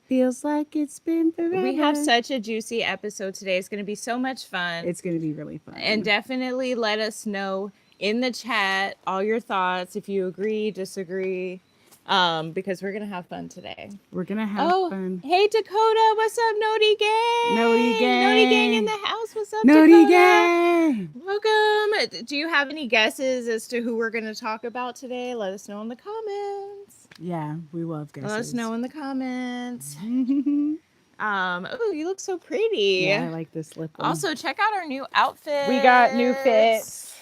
Feels like it's been forever. We have such a juicy episode today. It's going to be so much fun. It's going to be really fun. And definitely let us know in the chat all your thoughts, if you agree, disagree, because we're going to have fun today. We're going to have fun. Hey, Dakota. What's up, Noti Gang? Noti Gang. Noti Gang in the house. What's up, Noti Dakota? Gang. Welcome. Do you have any guesses as to who we're going to talk about today? Let us know in the comments. Yeah, we love guesses. Let us know in the comments. Oh, you look so pretty. Yeah, I like this lip one. Also, check out our new outfits. We got new fits.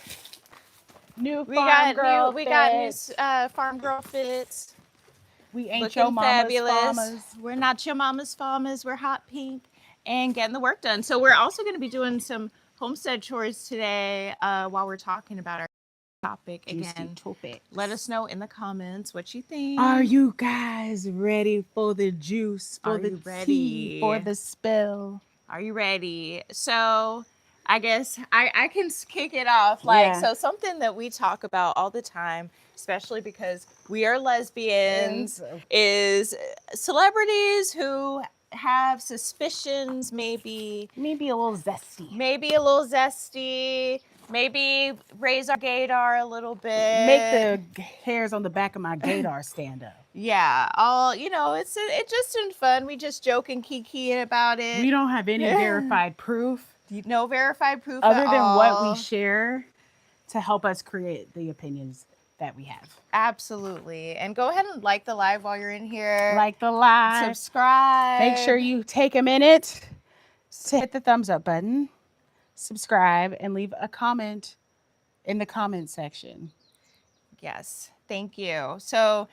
New farm girl fits. We got new farm girl fits. We ain't Looking your mama's fabulous. farmers. We're not your mama's farmers. We're hot pink and getting the work done. So we're also going to be doing some homestead chores today while we're talking about our topic again. Let us know in the comments what you think. Are you guys ready for the juice, for the tea, for the spill? Are you ready? So I guess I can kick it off. So something that we talk about all the time, especially because we are lesbians, is celebrities who have suspicions, maybe a little zesty. Maybe raise our gaydar a little bit. Make the hairs on the back of my gaydar stand up. Yeah, it's just in fun. We just joke and kiki about it. We don't have any verified proof. No verified proof other at than all. What we share to help us create the opinions that we have. Absolutely. And go ahead and like the live while you're in here. Like the live. Subscribe. Make sure you take a minute to hit the thumbs up button, subscribe, and leave a comment in the comment section. Yes. Thank you. So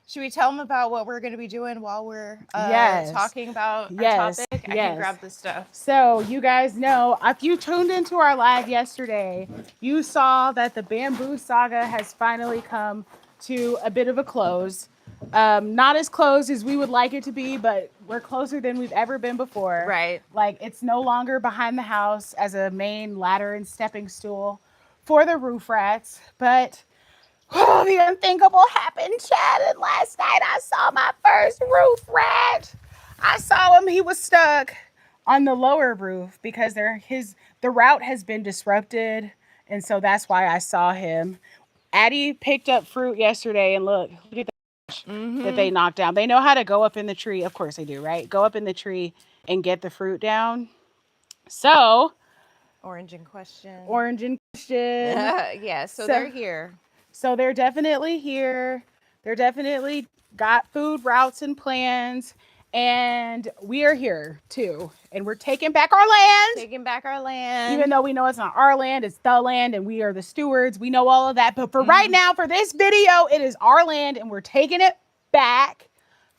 should we tell them about what we're going to be doing while we're talking about our topic? I can grab this stuff. So you guys know, if you tuned into our live yesterday, you saw that the bamboo saga has finally come to a bit of a close. Not as close as we would like it to be, but we're closer than we've ever been before. Right. Like, it's no longer behind the house as a main ladder and stepping stool for the roof rats, but the unthinkable happened, Chad. And last night I saw my first roof rat. I saw him. He was stuck on the lower roof because the route has been disrupted, and so that's why I saw him. Addie picked up fruit yesterday, and look at that they knocked down. They know how to go up in the tree. Of course they do, right? Go up in the tree and get the fruit down. So, Orange in question. Yeah, so they're here. So they're definitely here. They're definitely got food routes and plans. And we are here too. And we're taking back our land. Even though we know it's not our land, it's the land, and we are the stewards. We know all of that. But for right now, for this video, it is our land, and we're taking it back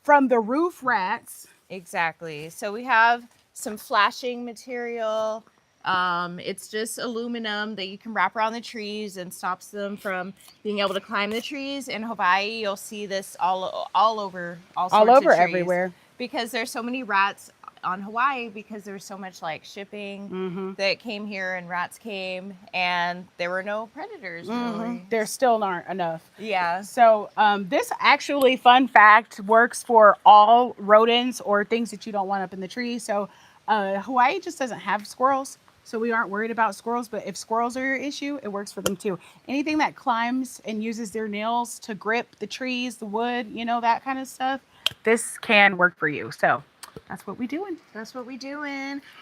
from the roof rats. Exactly. So we have some flashing material. It's just aluminum that you can wrap around the trees and stops them from being able to climb the trees. In Hawaii, you'll see this all over all over everywhere, because there's so many rats on Hawaii, because there's so much like shipping that came here, and rats came, and there were no predators really. There still aren't enough. Yeah. So this actually, fun fact, works for all rodents or things that you don't want up in the tree. So Hawaii just doesn't have squirrels. So we aren't worried about squirrels, but if squirrels are your issue, it works for them too. Anything that climbs and uses their nails to grip the trees, the wood, that kind of stuff, this can work for you. So that's what we doing.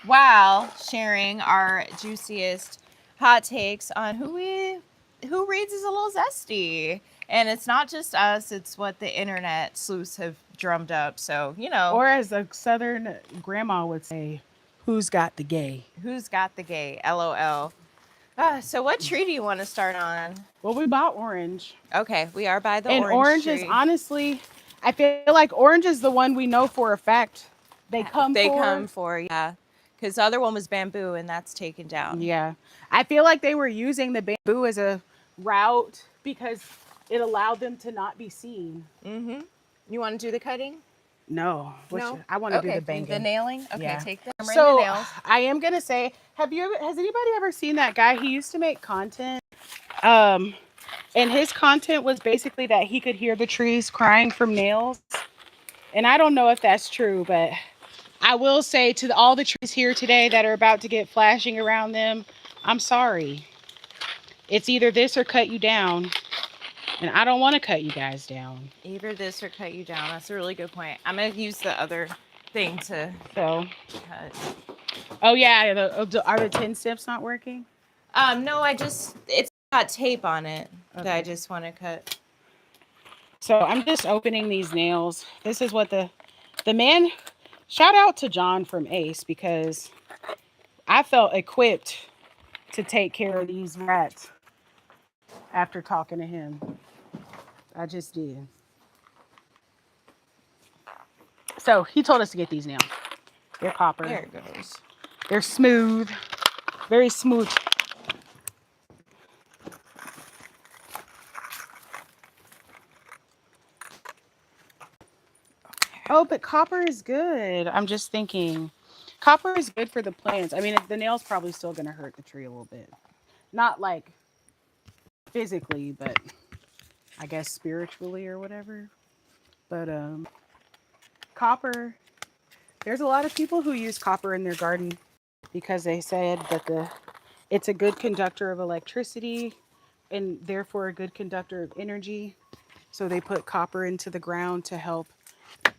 While sharing our juiciest hot takes on who reads is a little zesty. And it's not just us, it's what the internet sleuths have drummed up. So, Or as a Southern grandma would say, who's got the gay? Who's got the gay? LOL. So what tree do you want to start on? Well, we bought orange. Okay, we are by the orange tree. And orange is honestly, I feel like orange is the one we know for a fact they come for, yeah. Because the other one was bamboo, and that's taken down. Yeah. I feel like they were using the bamboo as a route because it allowed them to not be seen. You want to do the cutting? No. I want to do the banging. The nailing? Okay, yeah. Take them. So, the nails. I am going to say, has anybody ever seen that guy? He used to make content. And his content was basically that he could hear the trees crying from nails. And I don't know if that's true, but I will say to all the trees here today that are about to get flashing around them, I'm sorry. It's either this or cut you down. And I don't want to cut you guys down. Either this or cut you down. That's a really good point. I'm going to use the other thing to cut. Oh, yeah. Are the 10 snips not working? No, it's got tape on it that I just want to cut. So I'm just opening these nails. This is what the man, shout out to John from Ace, because I felt equipped to take care of these rats after talking to him. I just did. So he told us to get these nails. They're copper. There it goes. They're smooth. Very smooth. Oh, but copper is good. I'm just thinking. Copper is good for the plants. I mean, the nail's probably still going to hurt the tree a little bit. Not like physically, but I guess spiritually or whatever. But copper, there's a lot of people who use copper in their garden because they said that it's a good conductor of electricity and therefore a good conductor of energy. So they put copper into the ground to help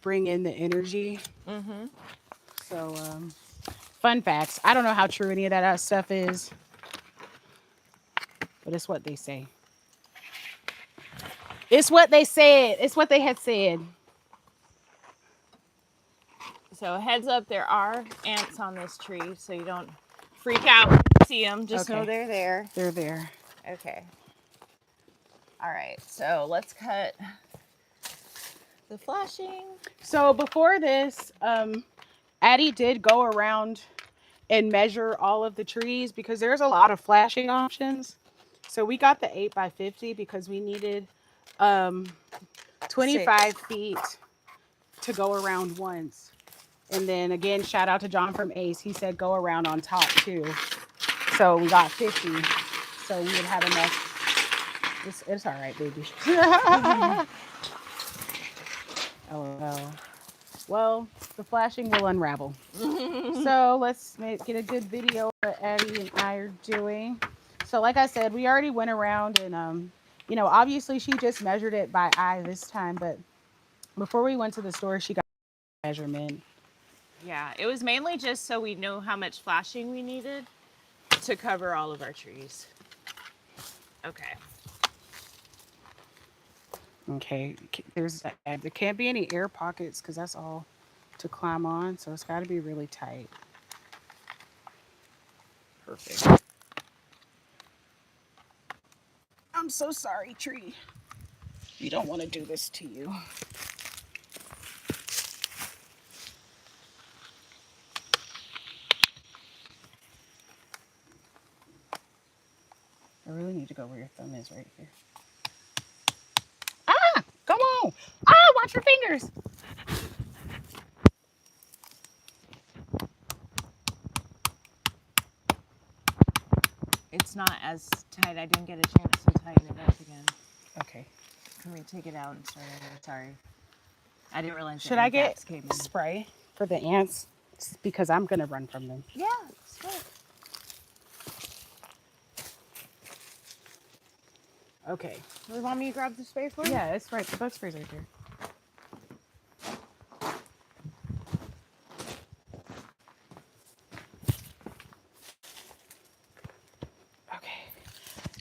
bring in the energy. Mm-hmm. So fun facts. I don't know how true any of that stuff is, but it's what they say. It's what they said. It's what they had said. So heads up, there are ants on this tree, so you don't freak out when you see them. Just know they're there. They're there. Okay. All right, so let's cut the flashing. So before this, Addie did go around and measure all of the trees because there's a lot of flashing options. So we got the 8x50 because we needed 25 feet to go around once. And then again, shout out to John from Ace. He said go around on top too. So we got 50. So we would have enough. It's all right, baby. Oh, well, the flashing will unravel. So let's get a good video of what Addie and I are doing. So like I said, we already went around and, you know, obviously she just measured it by eye this time. But before we went to the store, she got a measurement. Yeah, it was mainly just so we know how much flashing we needed to cover all of our trees. Okay. Okay, there can't be any air pockets because that's all to climb on. So it's got to be really tight. Perfect. I'm so sorry, tree. We don't want to do this to you. I really need to go where your thumb is right here. Ah, come on. Ah, watch your fingers. It's not as tight. I didn't get a chance to tighten it up again. Okay. Can we take it out and start over? Sorry. I didn't realize. Should I get spray for the ants? Because I'm going to run from them. Yeah, spray. Okay. You want me to grab the spray for you? Yeah, it's right. The bug spray's right there. Okay.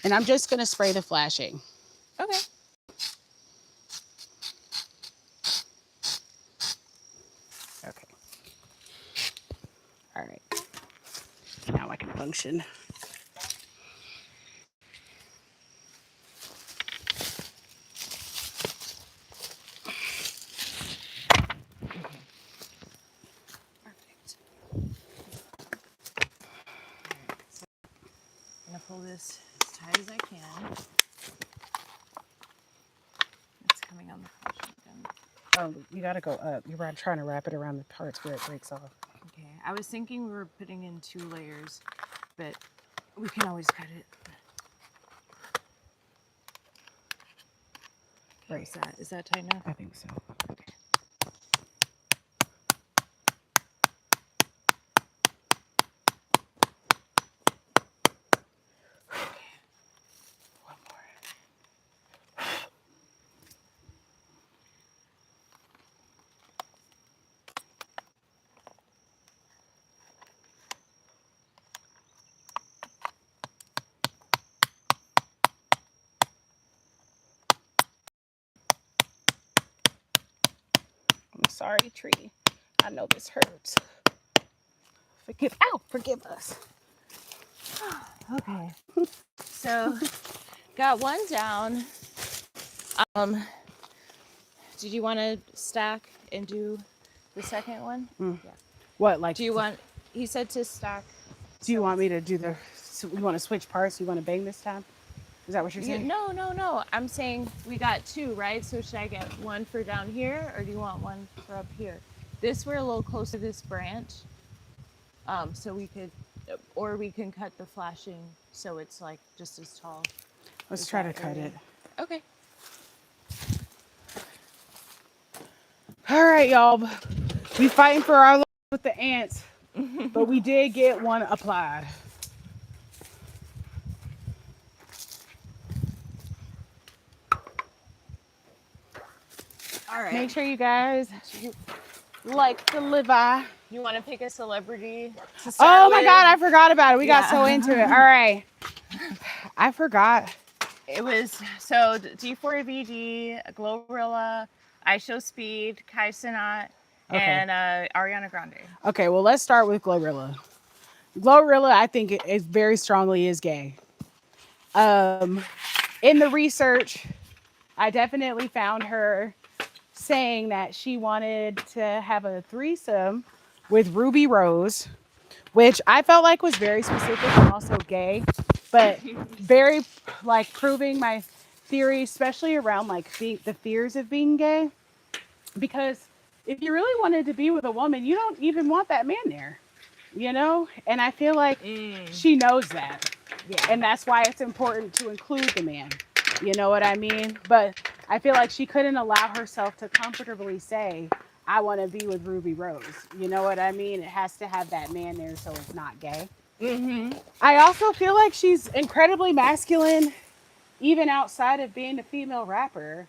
And I'm just going to spray the flashing. Okay. Okay. All right. Now I can function. Pull this as tight as I can. It's coming on the flashing again. Oh, you gotta go up. You're trying to wrap it around the parts where it breaks off. Okay, I was thinking we were putting in 2 layers, but we can always cut it. Right. Is that tight enough? I think so. Okay. sorry, tree. I know this hurts. Forgive us. Okay. So, got one down. Did you want to stack and do the second one? Yeah. What, like? Do you want? He said to stack. Do you want me to do you want to switch parts? You want to bang this time? Is that what you're saying? No. I'm saying we got two, right? So should I get one for down here, or do you want one for up here? We're a little closer to this branch. So we could, or we can cut the flashing so it's like just as tall. Let's try to cut it. Okay. All right, y'all. We fighting for our life with the ants, but we did get one applied. All right. Make sure you guys like the live. You want to pick a celebrity? Oh my God, I forgot about it. We got so into it. All right. I forgot. It was so D4VD, GloRilla, iShowSpeed, Kai Cenat, and Ariana Grande. Okay, well, let's start with GloRilla. GloRilla, I think it very strongly is gay. In the research, I definitely found her saying that she wanted to have a threesome with Ruby Rose, which I felt like was very specific and also gay, but very like proving my theory, especially around like the fears of being gay. Because if you really wanted to be with a woman, you don't even want that man there, you know? And I feel like she knows that. Yeah. And that's why it's important to include the man. You know what I mean? But I feel like she couldn't allow herself to comfortably say, I want to be with Ruby Rose. You know what I mean? It has to have that man there so it's not gay. Mm-hmm. I also feel like she's incredibly masculine, even outside of being a female rapper.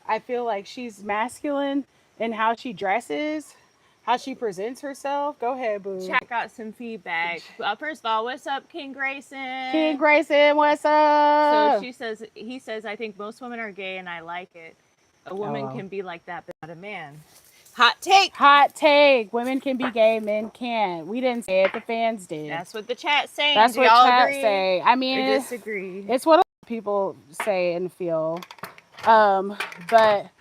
I feel like she's masculine in how she dresses, how she presents herself. Go ahead, boo. Chat got some feedback. First of all, what's up, King Grayson? King Grayson, what's up? So he says, I think most women are gay and I like it. A woman can be like that, but not a man. Hot take. Hot take. Women can be gay, men can't. We didn't say it, the fans did. That's what the chat's saying. That's what chat say. I mean, or disagree. It's what people say and feel. But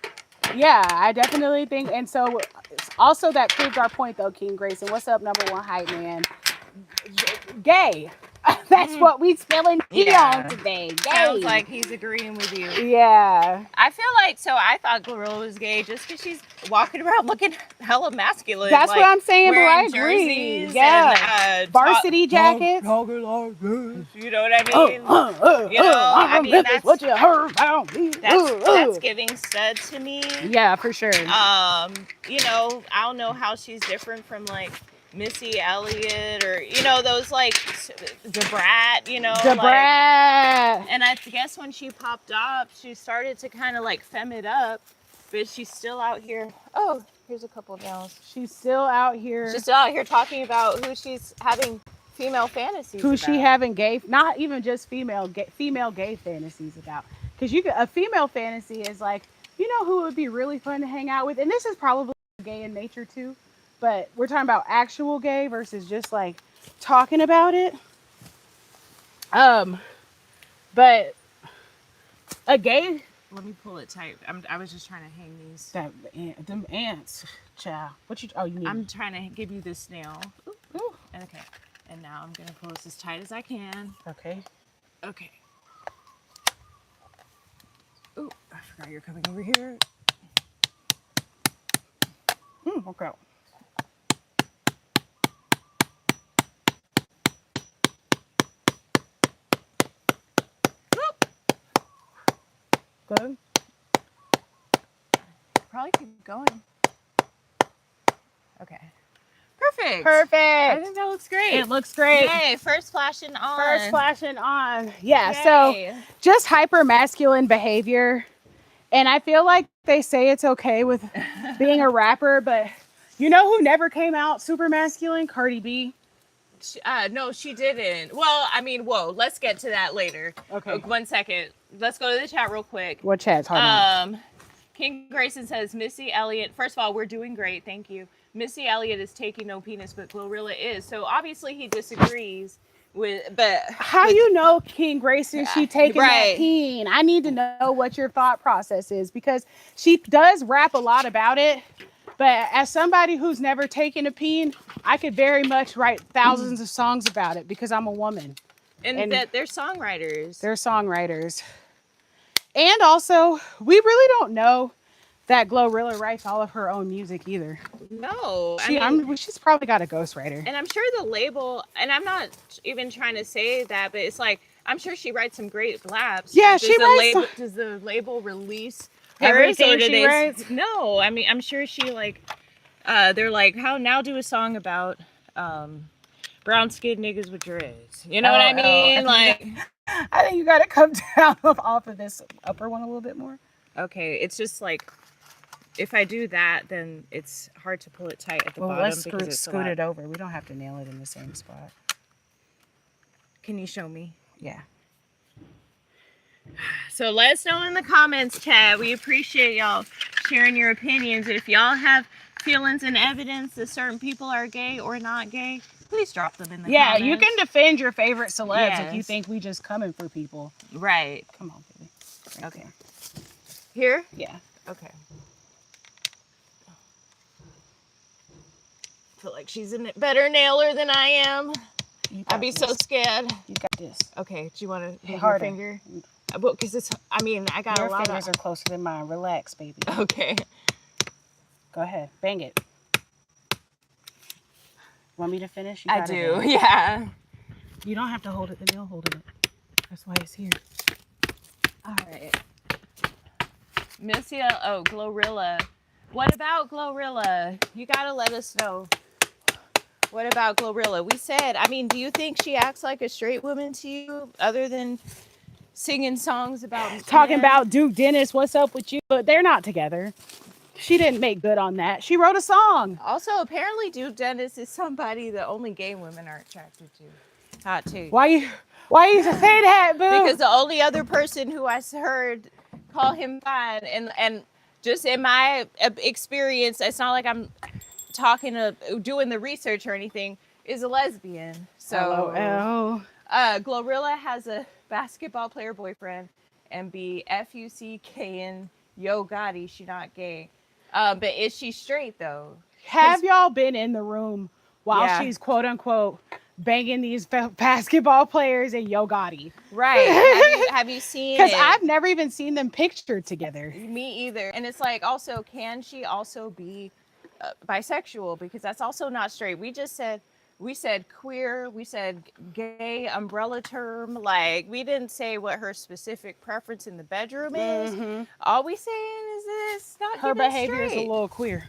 yeah, I definitely think, and so also that proves our point though, King Grayson. What's up, number one hype man? Gay. That's what we spilling tea on today. Gay. Sounds like he's agreeing with you. Yeah. I feel like, so I thought GloRilla was gay just because she's walking around looking hella masculine. That's like, what I'm saying, but I agree. Yeah. And, varsity jackets. You know what I mean? I mean, that's what you heard about me. That's giving stud to me. Yeah, for sure. You know, I don't know how she's different from like Missy Elliott or, you know, those like Debrat, you know. Debrat. Like, and I guess when she popped up, she started to kind of like femme it up, but she's still out here. Oh, here's a couple of nails. She's still out here. She's still out here talking about who she's having female fantasies who about. She having gay, not even just female gay fantasies about. Because a female fantasy is like, you know who would be really fun to hang out with? And this is probably gay in nature too. But we're talking about actual gay versus just like talking about it. But a gay. Let me pull it tight. I was just trying to hang these. Them ants, child. You need. I'm trying to give you this nail. Ooh. Okay. And now I'm gonna pull this as tight as I can. Okay. Okay. Ooh, I forgot you're coming over here. Okay. Good. Probably keep going. Okay. Perfect. I think that looks great. It looks great. Yay, first flashing on. Yeah, Yay. So just hyper masculine behavior. And I feel like they say it's okay with being a rapper, but you know who never came out super masculine? Cardi B. No, she didn't. Well, I mean, whoa, let's get to that later. Okay. 1 second. Let's go to the chat real quick. What chat's hard? King Grayson says Missy Elliott. First of all, we're doing great. Thank you. Missy Elliott is taking no penis, but GloRilla is. So obviously he disagrees with. But how you know, King Grayson, she taking right. that peen? I need to know what your thought process is, because she does rap a lot about it. But as somebody who's never taken a peen, I could very much write thousands of songs about it because I'm a woman. And that they're songwriters. They're songwriters. And also, we really don't know that GloRilla writes all of her own music either. No. She's probably got a ghostwriter. And I'm sure the label, and I'm not even trying to say that, but it's like, I'm sure she writes some great slaps. Yeah, she writes. Does the label release everything she writes? No, I mean, I'm sure she like, they're like, how now do a song about brown skinned niggas with dreads. You know what I mean? Like, I think you got to come down off of this upper one a little bit more. Okay, it's just like, if I do that, then it's hard to pull it tight at the bottom. Let's scoot it over. We don't have to nail it in the same spot. Can you show me? Yeah. So let us know in the comments, chat. We appreciate y'all sharing your opinions. If y'all have feelings and evidence that certain people are gay or not gay, please drop them in the comments. Yeah, you can defend your favorite celebs if you think we just coming for people. Right. Come on, baby. Okay. Here? Yeah. Okay. I feel like she's a better nailer than I am. I'd be so scared. You got this. Okay. Do you want to move harder. your finger? Because it's, I mean, I got your a lot of... Your fingers are closer than mine. Relax, baby. Okay. Go ahead. Bang it. Want me to finish? I do, yeah. You don't have to hold it. The nail holding it. That's why it's here. All right. Missy, GloRilla. What about GloRilla? You gotta let us know. What about GloRilla? We said, I mean, do you think she acts like a straight woman to you, other than singing songs about talking about Duke Dennis? What's up with you? But they're not together. She didn't make good on that. She wrote a song. Also, apparently, Duke Dennis is somebody that only gay women are attracted to. Hot take. Why you say that, boo? Because the only other person who I heard call him fine, and just in my experience, it's not like I'm doing the research or anything, is a lesbian. So, GloRilla has a basketball player boyfriend, and be F-U-C-K-N Yo Gotti. She not gay. But is she straight though? Have y'all been in the room while she's quote unquote banging these basketball players and Yo Gotti? Right. Have you seen it? Because I've never even seen them pictured together. Me either. And it's like, also, can she also be bisexual? Because that's also not straight. We said queer, we said gay umbrella term. Like, we didn't say what her specific preference in the bedroom is. Mm-hmm. All we saying is this, not her behavior is a little queer.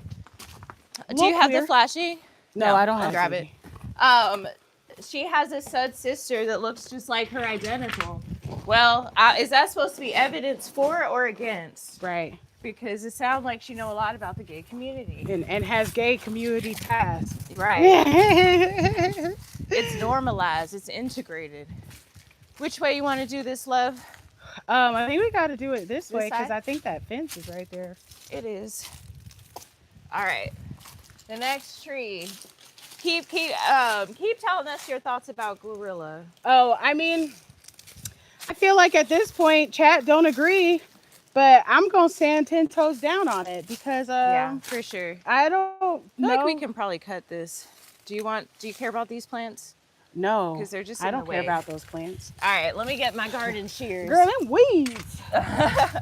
Do you have the flashy? No, I don't have grab it. She has a stud sister that looks just like her, identical. Well, is that supposed to be evidence for or against? Right. Because it sounds like she knows a lot about the gay community. And has gay community ties. Right. It's normalized. It's integrated. Which way you want to do this, love? I think we got to do it this way because I think that fence is right there. It is. All right. The next tree. Keep telling us your thoughts about GloRilla. Oh, I mean, I feel like at this point, chat don't agree. But I'm going to stand 10 toes down on it because yeah, for sure. I don't know. I feel like we can probably cut this. Do you care about these plants? No. Because they're just I don't care about those plants. All right, let me get my garden shears. Girl, them weeds.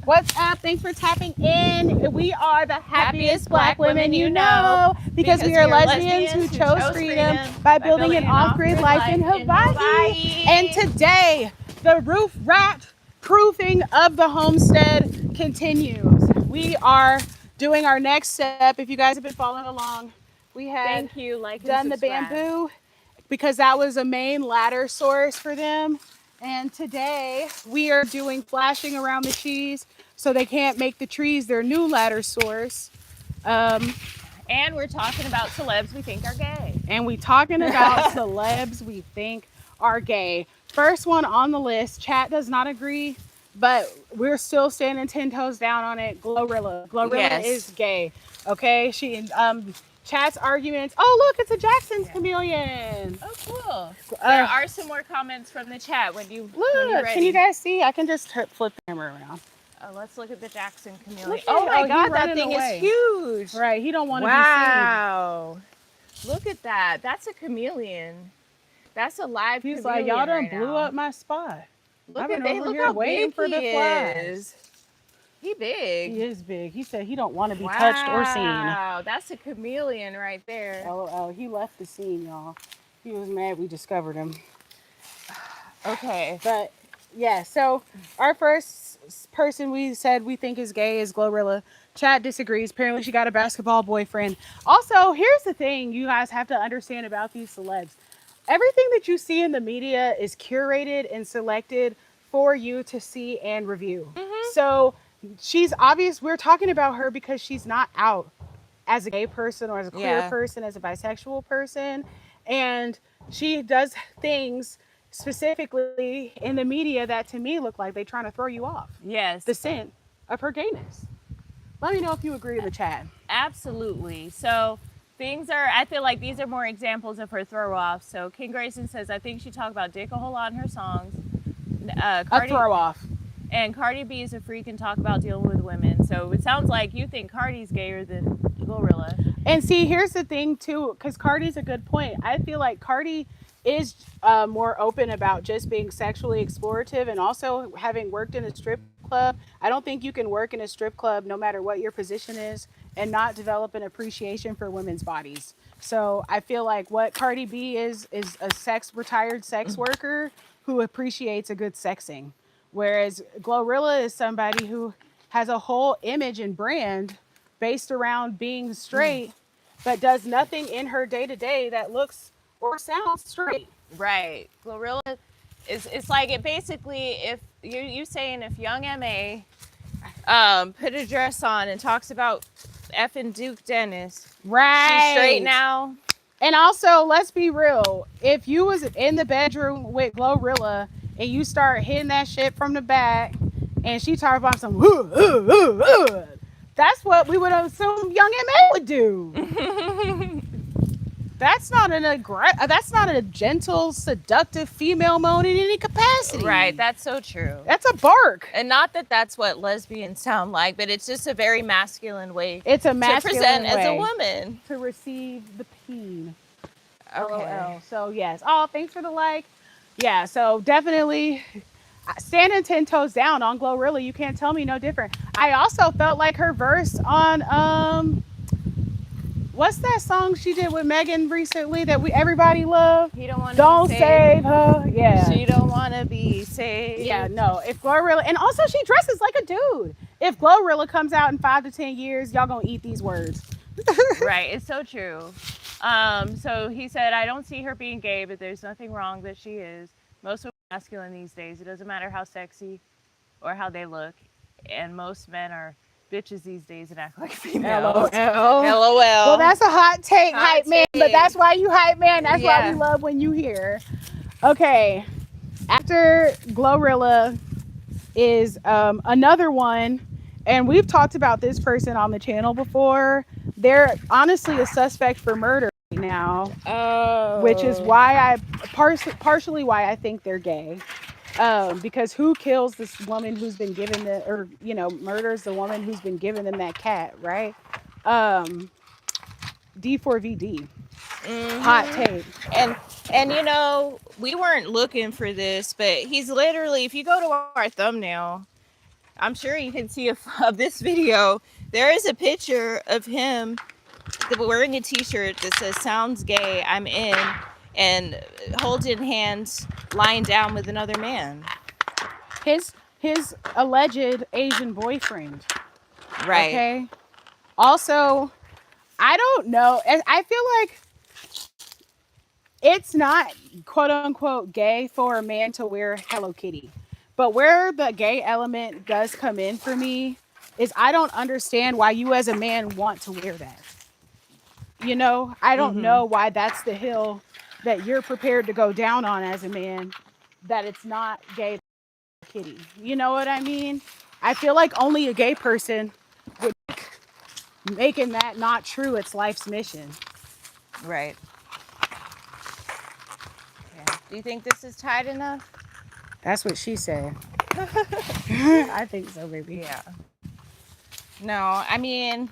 What's up? Thanks for tapping in. We are the happiest black women you know because we are lesbians who chose freedom by building an off-grid life in Hawaii. And today, the roof rat proofing of the homestead continues. We are doing our next step. If you guys have been following along, we had done the bamboo because that was a main ladder source for them. And today we are doing flashing around the trees so they can't make the trees their new ladder source. And we're talking about celebs we think are gay. And we talking about celebs we think are gay. First one on the list, chat does not agree but we're still standing 10 toes down on it. GloRilla is Yes. gay. Okay, she chats arguments. Oh look, it's a Jackson's chameleon. Oh, cool. There are some more comments from the chat when you're Look, ready. can you guys see? I can just flip the camera around. Let's look at the Jackson chameleon. Oh my God, that thing is huge. Right, he don't want to be Wow. Look at that. That's a chameleon. That's a live seen. He's chameleon. like, y'all done right blew now. up my spot. Look I've been over look here how waiting big for the he flies. is. He big. He is big. He said he don't want to be touched or seen. Wow, that's a chameleon right there. LOL. He left the scene, y'all. He was mad we discovered him. Okay. But yeah, so our first person we said we think is gay is GloRilla. Chat disagrees. Apparently she got a basketball boyfriend. Also, here's the thing you guys have to understand about these celebs. Everything that you see in the media is curated and selected for you to see and review. So she's obvious. We're talking about her because she's not out as a gay person or as a queer person, as a bisexual person. And she does things specifically in the media that to me look like they're trying to throw you off. Yes. The scent of her gayness. Let me know if you agree in the chat. Absolutely. So I feel like these are more examples of her throw off. So King Grayson says, I think she talked about dick a whole lot in her songs. A throw off. And Cardi B is a freak and talk about dealing with women. So it sounds like you think Cardi's gayer than GloRilla. And see, here's the thing too, because Cardi's a good point. I feel like Cardi is more open about just being sexually explorative, and also having worked in a strip club. I don't think you can work in a strip club no matter what your position is and not develop an appreciation for women's bodies. So I feel like what Cardi B is a retired sex worker who appreciates a good sexing. Whereas GloRilla is somebody who has a whole image and brand based around being straight, but does nothing in her day-to-day that looks or sounds straight. Right. GloRilla it's like it basically, if you saying if young MA put a dress on and talks about effing Duke Dennis, right? She's straight now. And also, let's be real. If you was in the bedroom with GloRilla and you start hitting that shit from the back, and she talk about some, that's what we would assume young MA would do. That's not a gentle, seductive female moan in any capacity. Right, that's so true. That's a bark. And not that that's what lesbians sound like, but it's just a very masculine way. It's a masculine to present way as a woman. to receive the peen. Okay. LOL. So yes. Oh, thanks for the like. Yeah. So definitely standing 10 toes down on GloRilla. You can't tell me no different. I also felt like her verse on what's that song she did with Megan recently that everybody love? He don't want to save her. Yeah. She don't want to be saved. Yeah, no. If GloRilla, and also she dresses like a dude. If GloRilla comes out in 5 to 10 years, y'all gonna eat these words. Right, it's so true. So he said, I don't see her being gay, but there's nothing wrong that she is. Most women are masculine these days. It doesn't matter how sexy or how they look. And most men are bitches these days and act like females. LOL. LOL. Well, that's a hot take, hype man. take. But that's why you hype man. That's why we love when you hear. Okay. After GloRilla is another one, and we've talked about this person on the channel before. They're honestly a suspect for murder right now. Oh. Which is why partially why I think they're gay. Because who kills this woman who's been given murders the woman who's been given them that cat, right? D4VD. Mm-hmm. Hot take. And we weren't looking for this, but he's literally, if you go to our thumbnail, I'm sure you can see of this video, there is a picture of him wearing a t-shirt that says "Sounds gay, I'm in," and holding hands, lying down with another man. His alleged Asian boyfriend. Right. Okay. Also, I don't know. I feel like it's not quote unquote gay for a man to wear Hello Kitty. But where the gay element does come in for me is I don't understand why you as a man want to wear that. I don't know why that's the hill that you're prepared to go down on as a man, that it's not gay Kitty. You know what I mean? I feel like only a gay person would making that not true its life's mission. Right. Yeah. Do you think this is tight enough? That's what she said. I think so, baby. Yeah. No, I mean,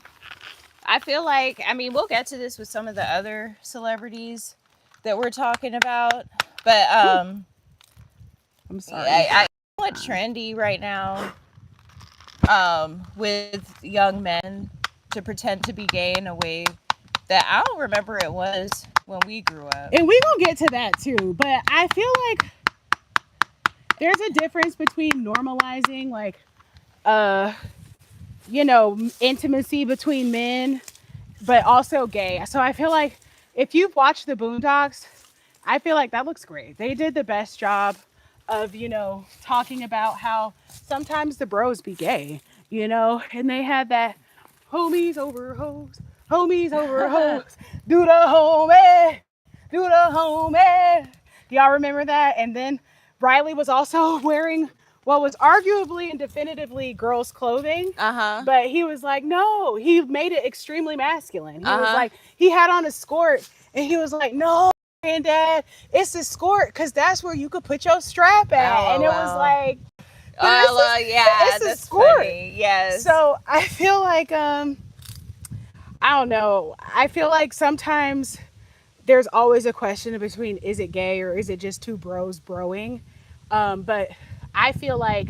I feel like, we'll get to this with some of the other celebrities that we're talking about, but I'm sorry. I what trendy right now with young men to pretend to be gay in a way that I don't remember it was when we grew up. And we gonna get to that too, but I feel like there's a difference between normalizing like intimacy between men, but also gay. So I feel like if you've watched the Boondocks, I feel like that looks great. They did the best job of, talking about how sometimes the bros be gay, and they had that homies over hoes, do the homie. Y'all remember that? And then Riley was also wearing what was arguably and definitively girls' clothing. But he was like, no, he made it extremely masculine. He was like, he had on a skirt and he was like, no, granddad, it's a skirt because that's where you could put your strap at. And it was like, it's a skirt. Funny. Yes. So I feel like, I don't know. I feel like sometimes there's always a question between is it gay or is it just two bros broing? But I feel like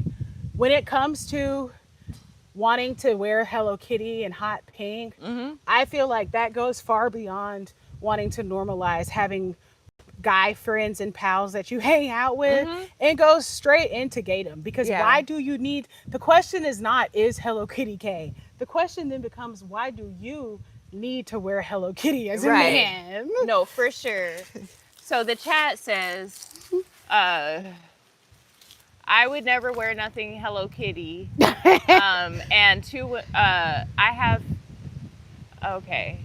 when it comes to wanting to wear Hello Kitty and hot pink, I feel like that goes far beyond wanting to normalize having guy friends and pals that you hang out with and goes straight into gaydom. Because why do you need, the question is not, is Hello Kitty gay? The question then becomes, why do you need to wear Hello Kitty as a man? No, for sure. So the chat says, I would never wear nothing Hello Kitty. And two, I have, okay.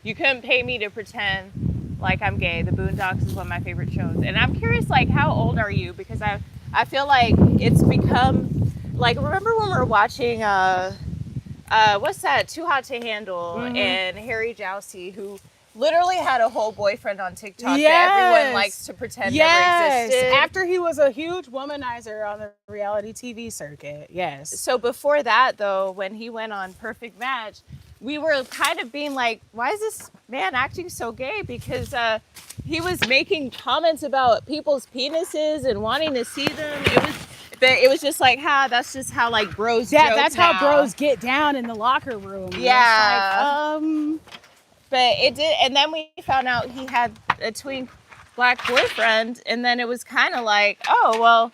You couldn't pay me to pretend like I'm gay. The Boondocks is one of my favorite shows. And I'm curious, like, how old are you? Because I feel like it's become, like, remember when we were watching, what's that? Too Hot to Handle and Harry Jowsey, who literally had a whole boyfriend on TikTok that everyone likes to pretend never existed. After he was a huge womanizer on the reality TV circuit. Yes. So before that, though, when he went on Perfect Match, we were kind of being like, why is this man acting so gay? Because he was making comments about people's penises and wanting to see them. It was just like, that's just how like bros joke that's now. how bros get down in the locker room. Yeah. But it did, and then we found out he had a twink black boyfriend, and then it was kind of like, oh, well,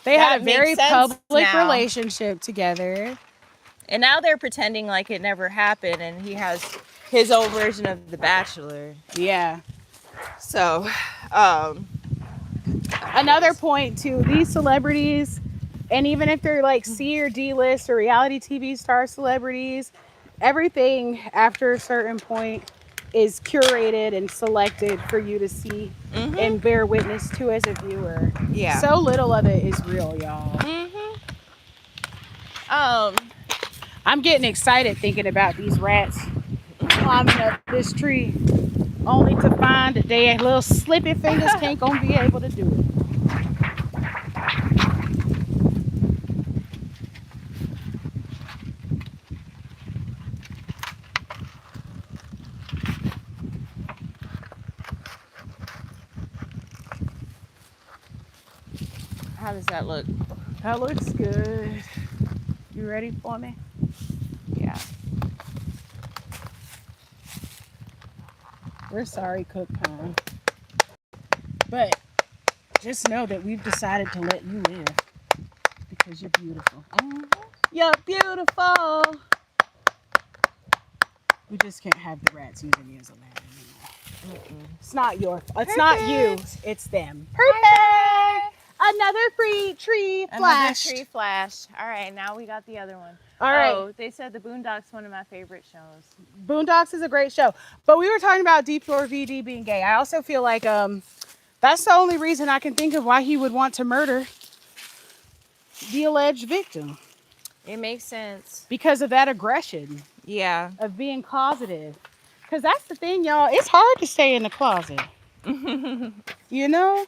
they had a very public relationship together. And now they're pretending like it never happened, and he has his own version of The Bachelor. Yeah. So, another point too, these celebrities, and even if they're like C or D list or reality TV star celebrities, everything after a certain point is curated and selected for you to see and bear witness to as a viewer. Yeah. So little of it is real, y'all. I'm getting excited thinking about these rats climbing up this tree, only to find that their little slippy fingers can't gonna be able to do it. How does that look? That looks good. You ready for me? Yeah. We're sorry, Cook Pone. But just know that we've decided to let you live because you're beautiful. You're beautiful. We just can't have the rats using you as a ladder anymore. It's not your fault. It's not you. It's them. Perfect. Another free tree flash. Another tree flash. All right, now we got the other one. All right. Oh, they said the Boondocks one of my favorite shows. Boondocks is a great show. But we were talking about Deep Door VD being gay. I also feel like That's the only reason I can think of why he would want to murder the alleged victim. It makes sense. Because of that aggression. Yeah. Of being closeted. Because that's the thing, y'all. It's hard to stay in the closet. You know?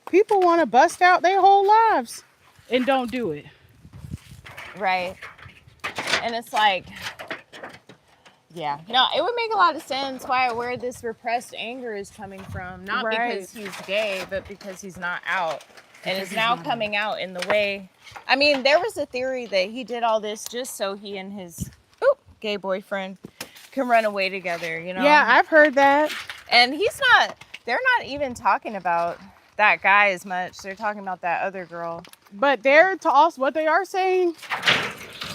People want to bust out their whole lives and don't do it. Right. And it's like, yeah. No, it would make a lot of sense where this repressed anger is coming from. Not because he's gay, but because he's not out. And is now coming out in the way. I mean, there was a theory that he did all this just so he and his gay boyfriend can run away together, you know? Yeah, I've heard that. And they're not even talking about that guy as much. They're talking about that other girl. But what they are saying